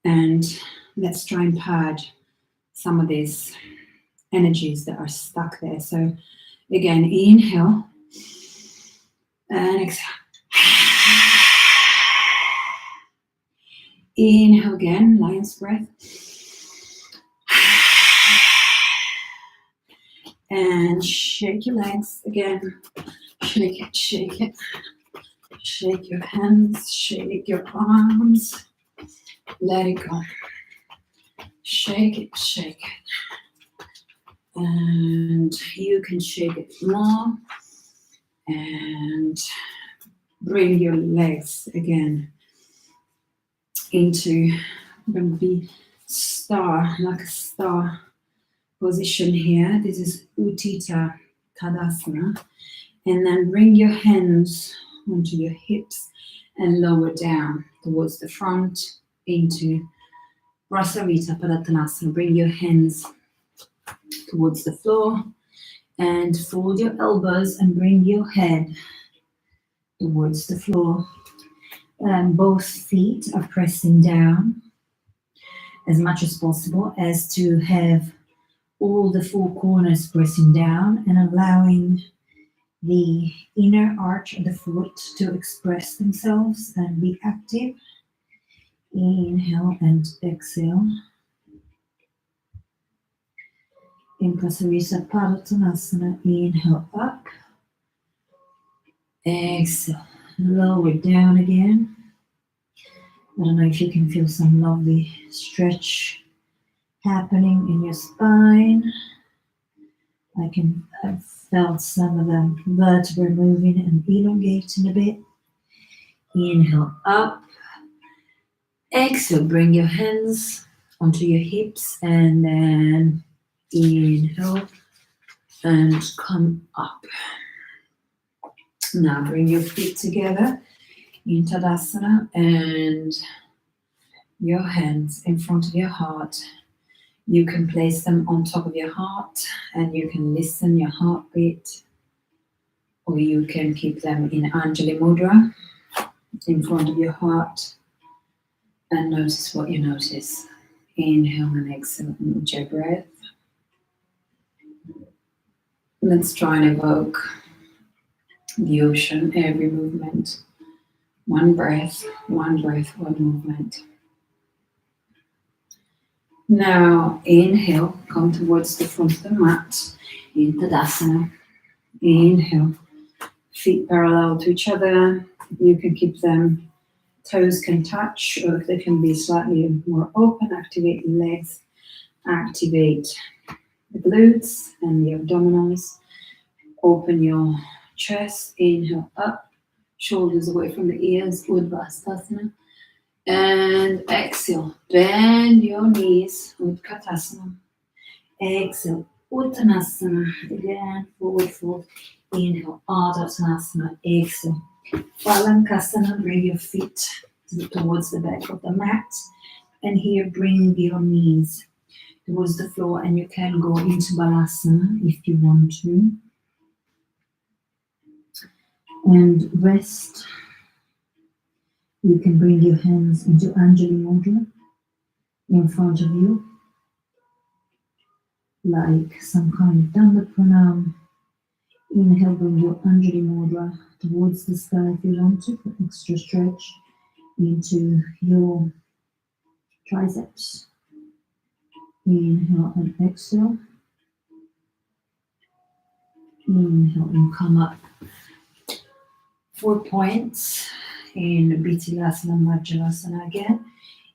and let's try and purge some of these energies that are stuck there. So again, inhale and exhale. Inhale again, lion's breath. And shake your legs again. Shake it, shake it. Shake your hands, shake your arms. Let it go. Shake it, shake it. And you can shake it more. And bring your legs again into, I'm going to be like a star position here. This is Utthita Tadasana. And then bring your hands onto your hips and lower down towards the front into Prasarita Padottanasana. Bring your hands towards the floor and fold your elbows and bring your head towards the floor. And both feet are pressing down as much as possible, as to have all the 4 corners pressing down and allowing the inner arch of the foot to express themselves and be active. Inhale and exhale. In Prasarita Padottanasana, inhale up. Exhale, lower down again. I don't know if you can feel some lovely stretch happening in your spine. I've felt some of the vertebrae moving and elongating a bit. Inhale up. Exhale, bring your hands onto your hips and then inhale and come up. Now bring your feet together in Tadasana and your hands in front of your heart. You can place them on top of your heart and you can listen your heartbeat, or you can keep them in Anjali Mudra in front of your heart and notice what you notice. Inhale and exhale with your breath. Let's try and evoke the ocean, every movement. One breath, one movement. Now inhale, come towards the front of the mat in Tadasana. Inhale, feet parallel to each other. You can keep them, toes can touch, or they can be slightly more open. Activate the legs, activate the glutes and the abdominals. Open your chest, inhale up, shoulders away from the ears, Uddhva. And exhale, bend your knees, Utkatasana. Exhale, Uttanasana, again, forward fold. Inhale, Ardha Uttanasana, exhale. Palankasana, bring your feet towards the back of the mat. And here, bring your knees towards the floor, and you can go into balasana if you want to. And rest. You can bring your hands into Anjali Mudra in front of you, like some kind of Danda Pranam. Inhale, bring your Anjali Mudra towards the sky if you want to, for extra stretch into your triceps. Inhale and exhale. Inhale and come up. 4 points in Bhitilasana, Vajrasana again.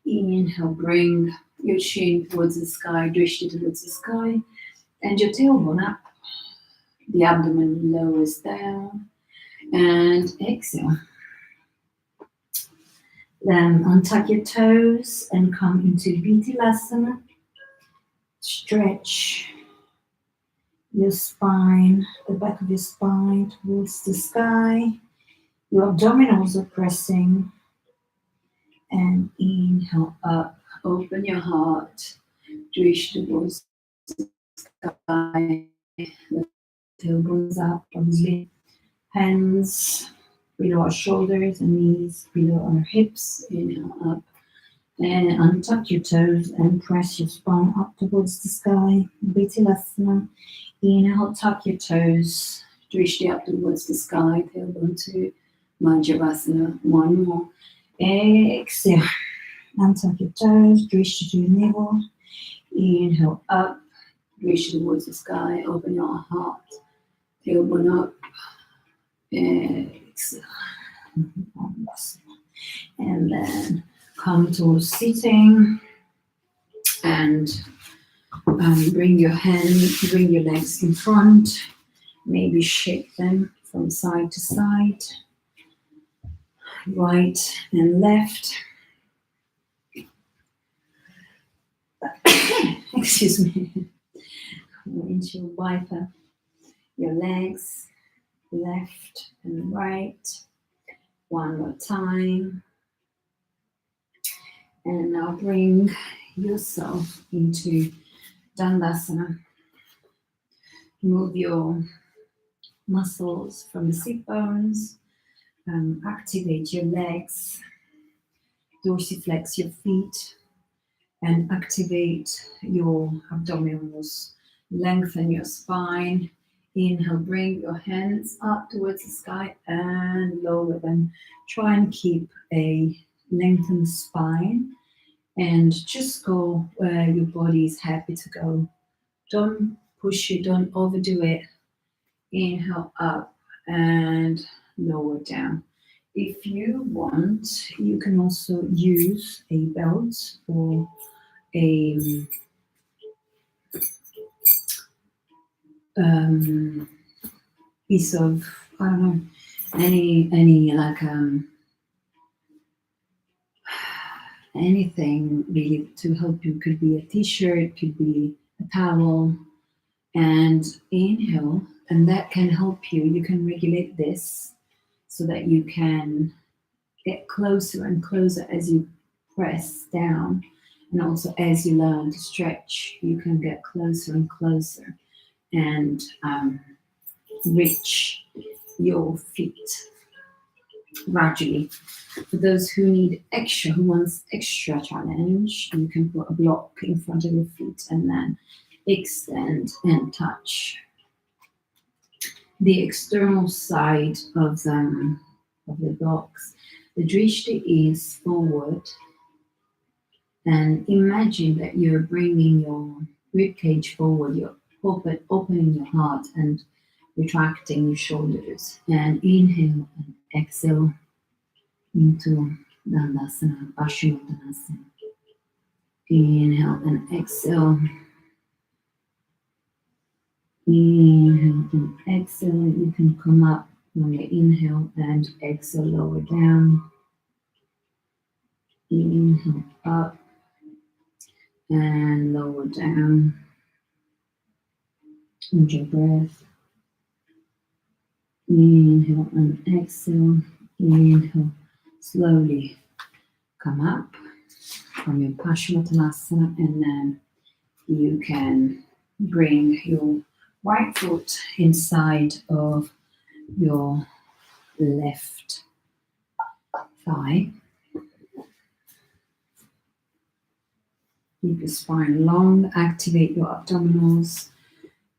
Inhale, bring your chin towards the sky, drishti towards the sky, and your tailbone up. The abdomen lowers down, and exhale. Then untuck your toes and come into Bhitilasana. Stretch your spine, the back of your spine towards the sky. Your abdominals are pressing. And inhale up, open your heart, reach towards the sky, the tailbones up, obviously. Hands below our shoulders and knees below our hips. Inhale up and untuck your toes and press your spine up towards the sky. Bhitilasana. Inhale, tuck your toes, reach up towards the sky, tailbone to Vajrasana. One more. Exhale. Untuck your toes, reach to your navel. Inhale up, reach towards the sky, open your heart, tailbone up. Exhale. And then come to sitting and bring your legs in front. Maybe shake them from side to side, right and left. Excuse me. Windshield wiper. Your legs left and right. One more time. And now bring yourself into Dandasana. Move your muscles from the sit bones. Activate your legs. Dorsiflex your feet. And activate your abdominals. Lengthen your spine. Inhale, bring your hands up towards the sky and lower them. Try and keep a lengthened spine and just go where your body is happy to go. Don't push it, don't overdo it. Inhale up and lower down. If you want, you can also use a belt or a piece of, I don't know, any like anything really to help you. Could be a t-shirt, could be a towel. And inhale, and that can help you. You can regulate this so that you can get closer and closer as you press down. And also as you learn to stretch, you can get closer and closer and reach your feet gradually. For those who need extra, who wants extra challenge, you can put a block in front of your feet and then extend and touch the external side of the blocks. The drishti is forward, and imagine that you're bringing your ribcage forward. You're opening your heart and retracting your shoulders. And inhale and exhale into Dandasana, Paschimottanasana. Inhale and exhale. Inhale and exhale. You can come up on your inhale and exhale, lower down. Inhale up and lower down. Hold your breath. Inhale and exhale. Inhale. Slowly come up from your Paschimottanasana and then You can bring your right foot inside of your left thigh. Keep your spine long, activate your abdominals.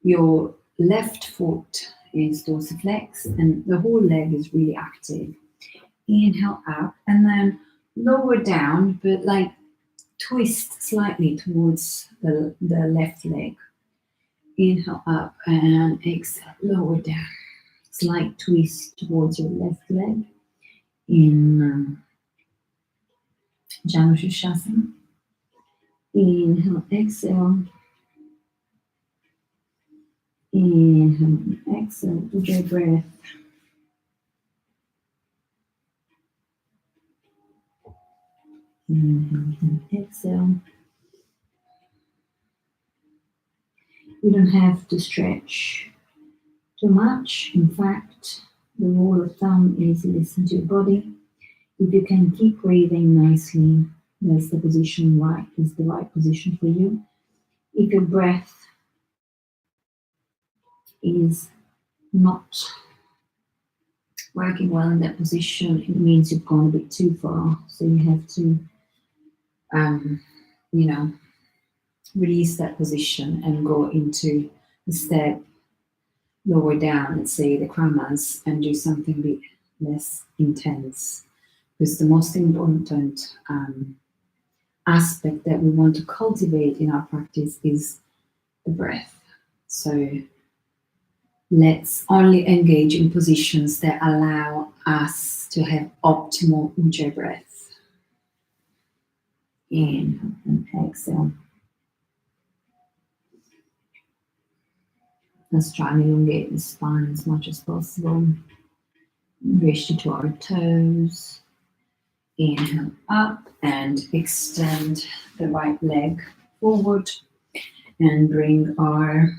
Your left foot is dorsiflex and the whole leg is really active. Inhale up and then lower down, but like twist slightly towards the left leg. Inhale up and exhale, lower down. Slight twist towards your left leg in Janushasana. Inhale, exhale. Inhale, exhale. With your breath. Inhale, exhale. You don't have to stretch too much. In fact, the rule of thumb is listen to your body. If you can keep breathing nicely, that's the position is the right position for you. If your breath is not working well in that position, it means you've gone a bit too far. So you have to, release that position and go into the step lower down, let's say the kramas, and do something a bit less intense. Because the most important aspect that we want to cultivate in our practice is the breath. So let's only engage in positions that allow us to have optimal ujjayi breath. Inhale and exhale. Let's try and elongate the spine as much as possible. Reach to our toes. Inhale up and extend the right leg forward and bring our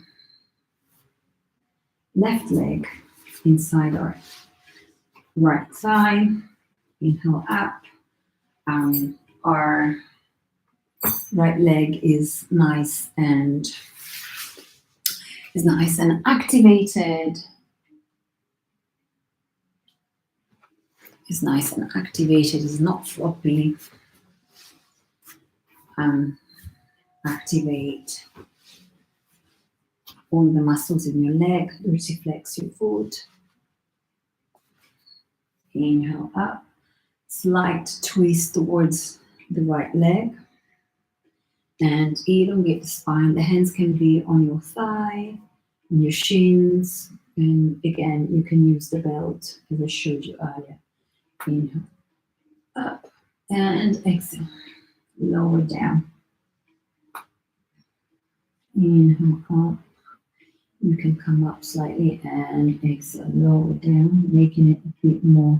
left leg inside our right thigh. Inhale up. Our right leg is nice and activated. It's nice and activated. It's not floppy. Activate all the muscles in your leg. Dorsiflex your foot. Inhale up. Slight twist towards the right leg. And elongate the spine. The hands can be on your thigh, on your shins. And again, you can use the belt as I showed you earlier. Inhale up and exhale. Lower down. Inhale up. You can come up slightly and exhale, lower down, making it a bit more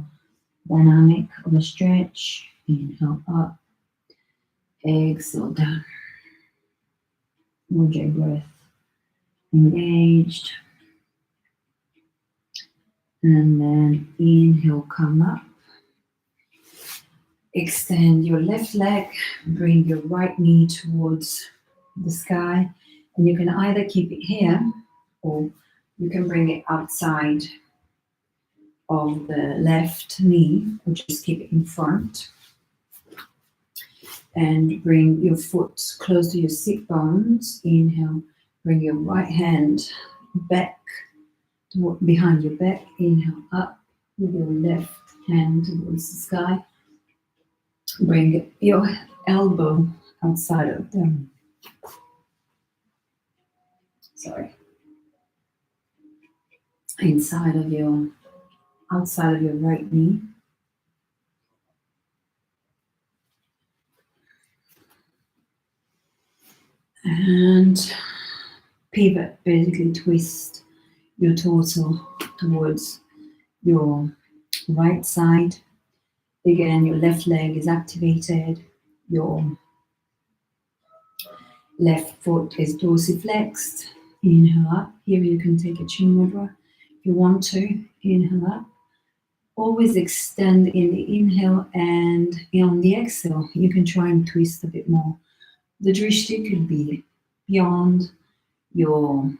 dynamic of a stretch. Inhale up. Exhale down. Ujjayi breath engaged. And then inhale, come up. Extend your left leg, bring your right knee towards the sky. And you can either keep it here or you can bring it outside of the left knee, or just keep it in front. And bring your foot close to your sit bones. Inhale, bring your right hand back behind your back. Inhale up with your left hand towards the sky. Bring your elbow outside of them. Outside of your right knee. And pivot, basically twist your torso towards your right side. Again, your left leg is activated. Your left foot is dorsiflexed. Inhale up. Here you can take a chin mudra if you want to. Inhale up. Always extend in the inhale, and on the exhale, you can try and twist a bit more. The drishti could be beyond your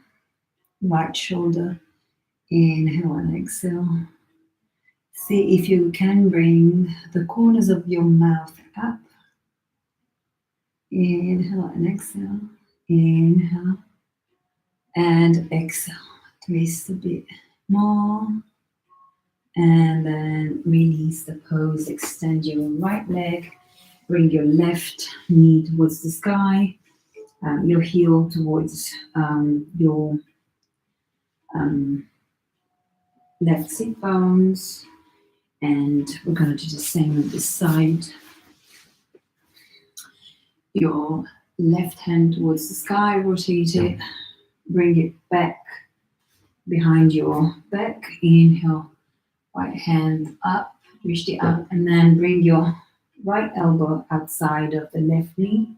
right shoulder. Inhale and exhale. See if you can bring the corners of your mouth up. Inhale and exhale. Inhale and exhale. Twist a bit more. And then release the pose. Extend your right leg. Bring your left knee towards the sky. Your heel towards your left sit bones. And we're going to do the same on this side. Your left hand towards the sky, rotate it, bring it back behind your back. Inhale, right hand up, reach it up, and then bring your right elbow outside of the left knee.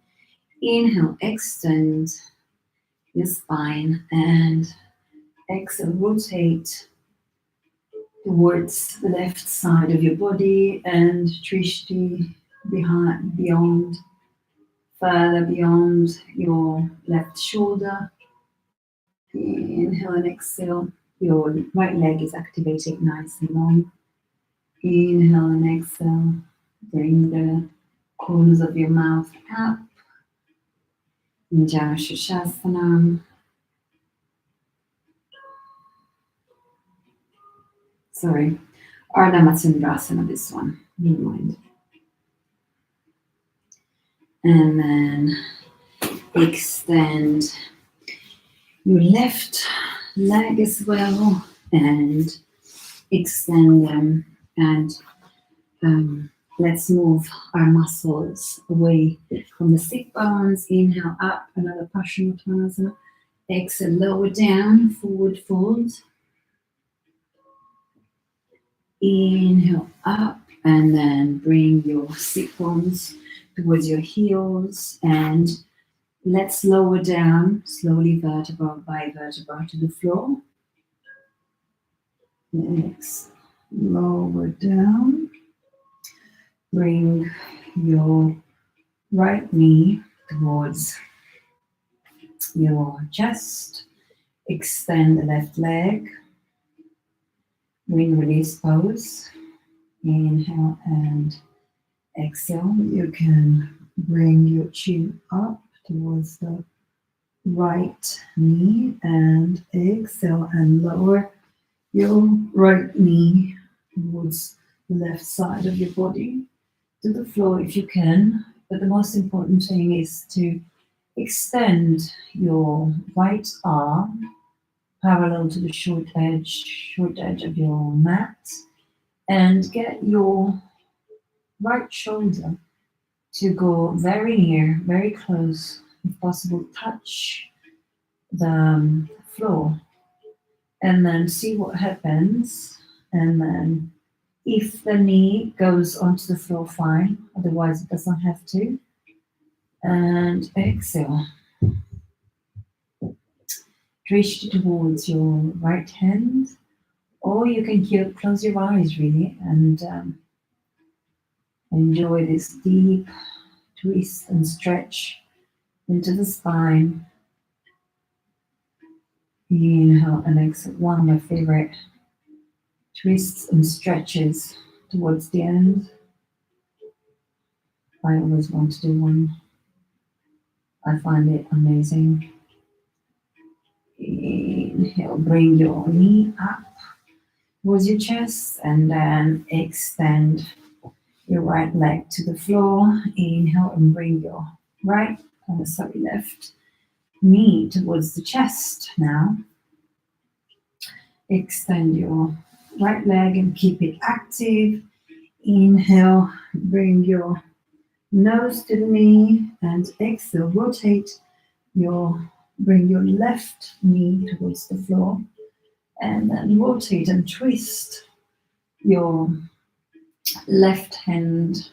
Inhale, extend your spine, and exhale, rotate towards the left side of your body and Trishti beyond, further beyond your left shoulder. Inhale and exhale. Your right leg is activated nice and long. Inhale and exhale. Bring the corners of your mouth up. Janu Shasana. Sorry, Ardha Matsundrasana, this one, never mind. And then extend your left leg as well and extend them. And let's move our muscles away from the sit bones. Inhale up, another Paschimottanasana. Exhale, lower down, forward fold. Inhale up, and then bring your sit bones towards your heels, and let's lower down slowly, vertebra by vertebra, to the floor. Next, lower down. Bring your right knee towards your chest. Extend the left leg. Wind release pose. Inhale and exhale. You can bring your chin up towards the right knee and exhale and lower your right knee towards the left side of your body to the floor if you can. But the most important thing is to extend your right arm parallel to the short edge of your mat, and get your right shoulder to go very near, very close, if possible, touch the floor, and then see what happens. And then if the knee goes onto the floor, fine, otherwise it doesn't have to. And exhale. Reach towards your right hand, or you can close your eyes really and enjoy this deep twist and stretch into the spine. Inhale and exhale. One of my favorite twists and stretches towards the end. I always want to do one. I find it amazing. Inhale, bring your knee up towards your chest, and then extend your right leg to the floor. Inhale and bring your left knee towards the chest now. Extend your right leg and keep it active. Inhale, bring your nose to the knee, and exhale, bring your left knee towards the floor, and then rotate and twist your left hand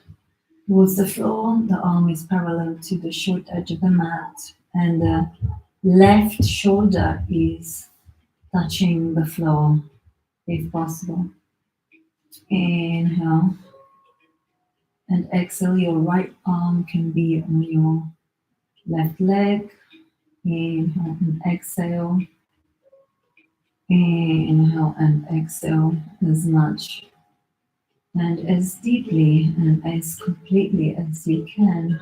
towards the floor. The arm is parallel to the short edge of the mat, and the left shoulder is touching the floor if possible. Inhale and exhale. Your right arm can be on your left leg. Inhale and exhale. Inhale and exhale as much and as deeply and as completely as you can.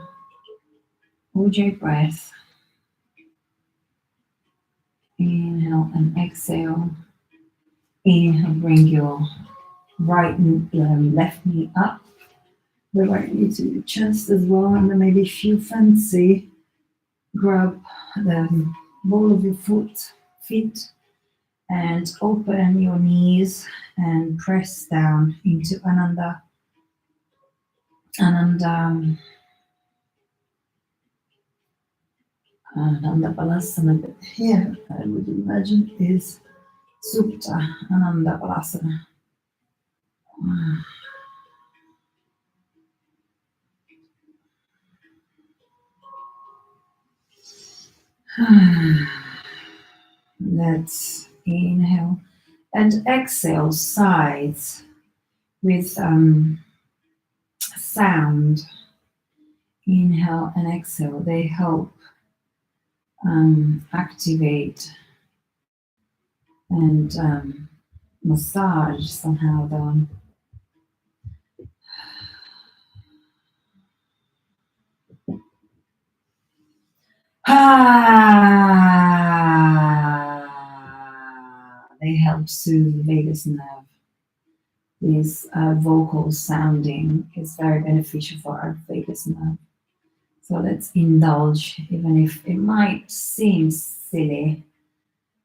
Hold your breath. Inhale and exhale. Inhale, bring your left knee up. The right knee to your chest as well. And then maybe if you fancy, grab the ball of your feet and open your knees and press down into Ananda Balasana. But here, I would imagine, is Sutra, Ananda Balasana. Let's inhale and exhale sides with sound. Inhale and exhale. They help activate and massage somehow the they help soothe the vagus nerve. This vocal sounding is very beneficial for our vagus nerve. So let's indulge, even if it might seem silly.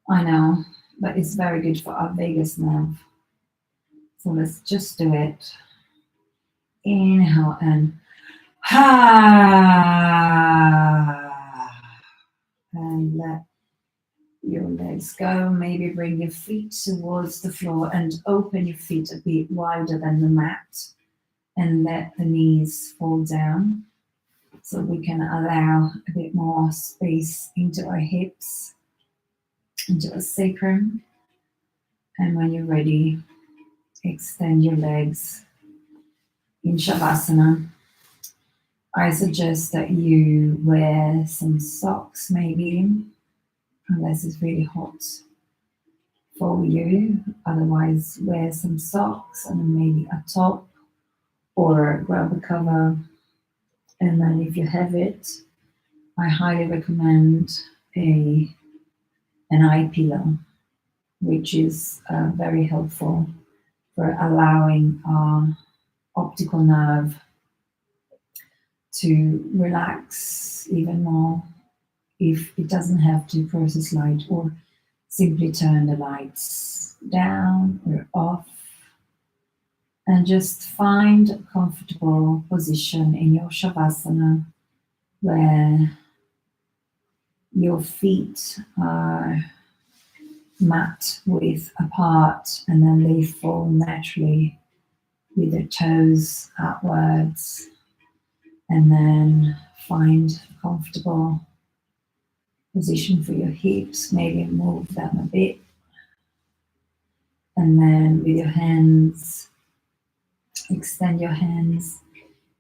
I know, but it's very good for our vagus nerve. So let's just do it. Inhale and and let your legs go. Maybe bring your feet towards the floor and open your feet a bit wider than the mat and let the knees fall down so we can allow a bit more space into our hips, into our sacrum. And when you're ready, extend your legs in Shavasana. I suggest that you wear some socks maybe, unless it's really hot for you. Otherwise, wear some socks and then maybe a top or grab a cover. And then if you have it, I highly recommend an eye pillow, which is very helpful for allowing our optical nerve to relax even more if it doesn't have to process light, or simply turn the lights down or off and just find a comfortable position in your Shavasana where your feet are mat width apart and then they fall naturally with their toes outwards, and then find a comfortable position for your hips. Maybe move them a bit, and then with your hands, extend your hands,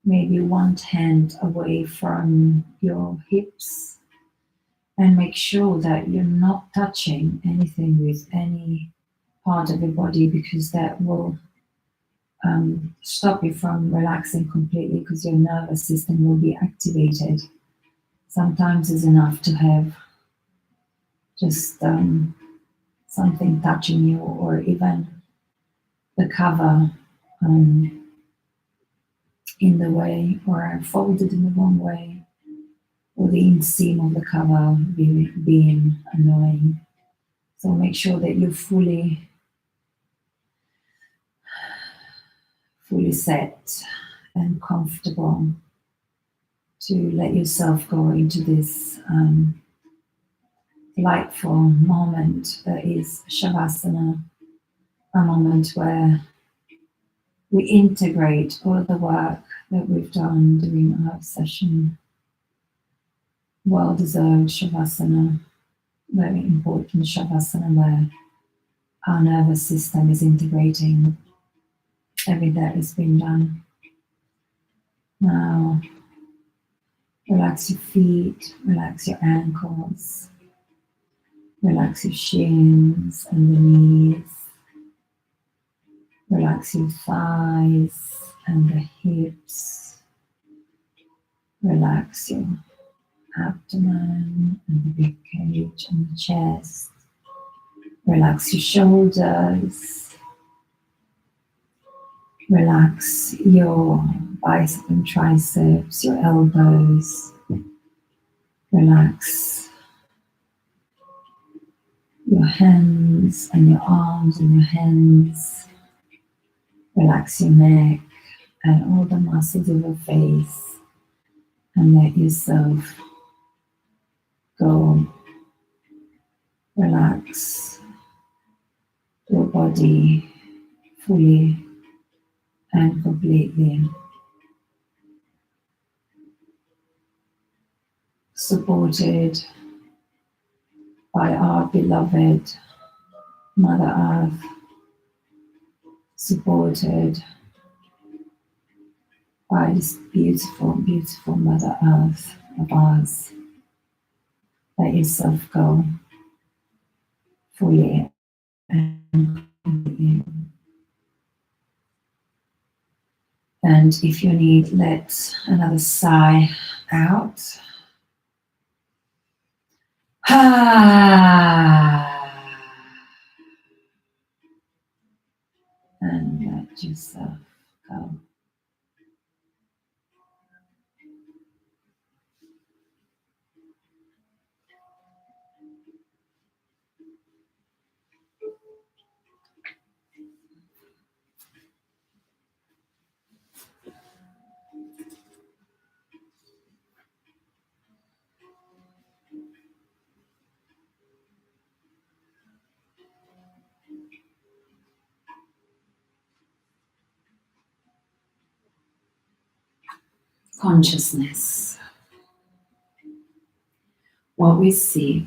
maybe one hand away from your hips, and make sure that you're not touching anything with any part of your body, because that will stop you from relaxing completely, because your nervous system will be activated. Sometimes it's enough to have just something touching you, or even the cover in the way, or folded in the wrong way, or the inseam of the cover being annoying. So make sure that you're fully set and comfortable to let yourself go into this delightful moment that is Shavasana, a moment where we integrate all of the work that we've done during our session. Well-deserved Shavasana, very important Shavasana, where our nervous system is integrating everything that has been done. Now, Relax your feet, relax your ankles, relax your shins and the knees, relax your thighs and the hips, relax your abdomen and the ribcage and the chest, relax your shoulders, relax your bicep and triceps, your elbows, relax your hands and your arms and your hands, relax your neck and all the muscles of your face, and let yourself go. Relax your body fully and completely, supported by our beloved Mother Earth, supported by this beautiful, beautiful Mother Earth of ours. Let yourself go fully and completely. And if you need, let another sigh out. And let yourself go. Consciousness. What we see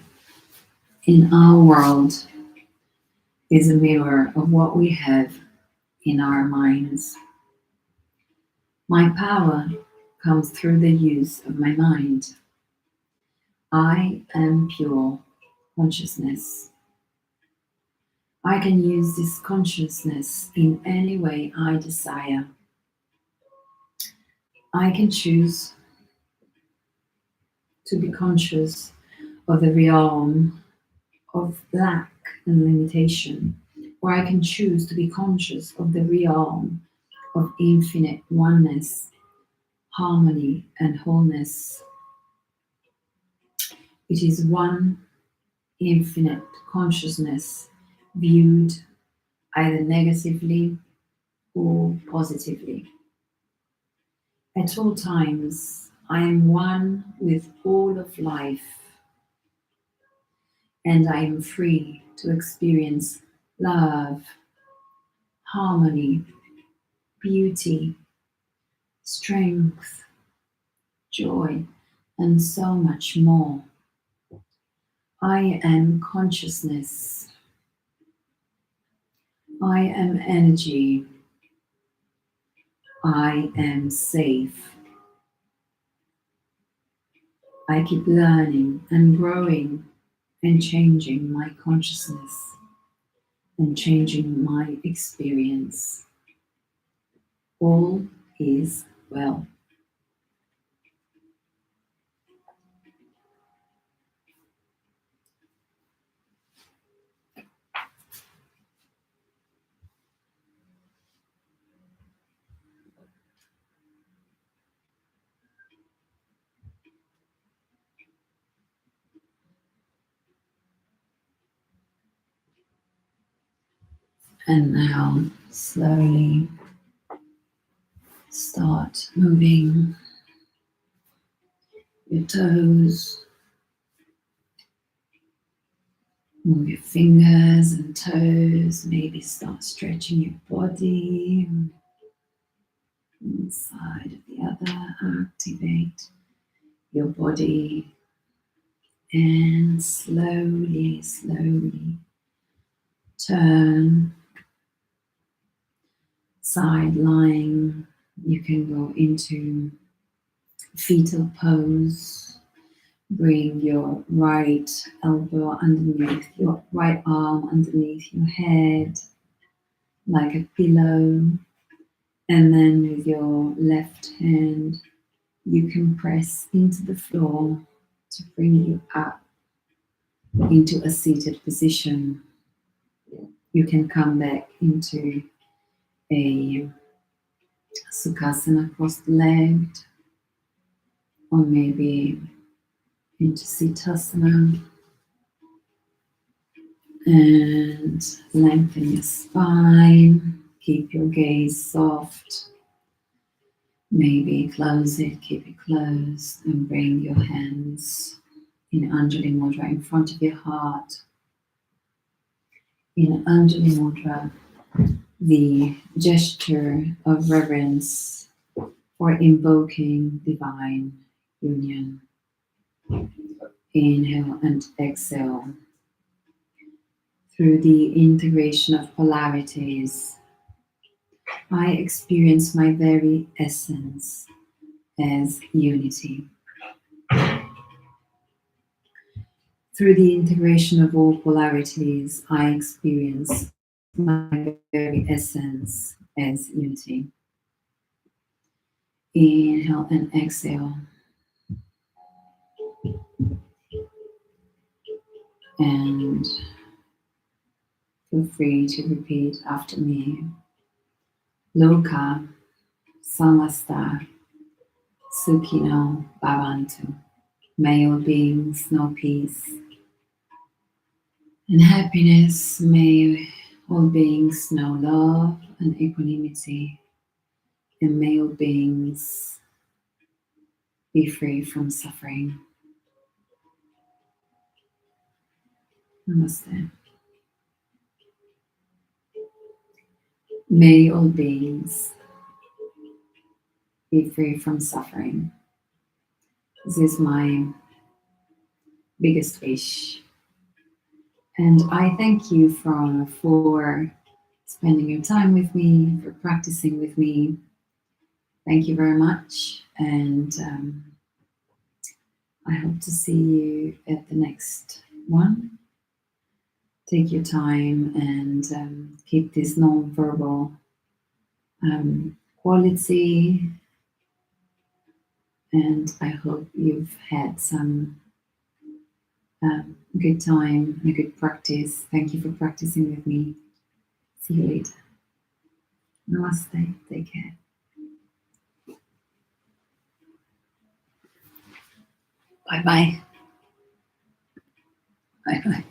in our world is a mirror of what we have in our minds. My power comes through the use of my mind. I am pure consciousness. I can use this consciousness in any way I desire. I can choose to be conscious of the realm of lack and limitation, or I can choose to be conscious of the realm of infinite oneness, harmony, and wholeness. It is one infinite consciousness viewed either negatively or positively. At all times, I am one with all of life, and I am free to experience love, harmony, beauty, strength, joy, and so much more. I am consciousness. I am energy. I am safe. I keep learning and growing and changing my consciousness and changing my experience. All is well. And now slowly start moving your toes, move your fingers and toes, maybe start stretching your body, one side of the other, activate your body, and slowly, slowly turn, side lying. You can go into fetal pose. Bring your right elbow underneath your right arm, underneath your head, like a pillow. And then with your left hand, you can press into the floor to bring you up into a seated position. You can come back into a sukhasana, cross-legged, or maybe into siddhasana, and lengthen your spine. Keep your gaze soft. Maybe close it, keep it closed, and bring your hands in Anjali Mudra in front of your heart. In Anjali Mudra, the gesture of reverence for invoking divine union. Inhale and exhale. Through the integration of polarities, I experience my very essence as unity. Through the integration of all polarities, I experience my very essence as unity. Inhale and exhale. And feel free to repeat after me. Loka samasta sukhino bhavantu. May all beings know peace and happiness. May all beings know love and equanimity. And may all beings be free from suffering. Namaste. May all beings be free from suffering. This is my biggest wish. And I thank you for spending your time with me, for practicing with me. Thank you very much. And I hope to see you at the next one. Take your time and keep this non-verbal quality. And I hope you've had some good time and a good practice. Thank you for practicing with me. See you later. Namaste. Take care. Bye-bye. Bye-bye.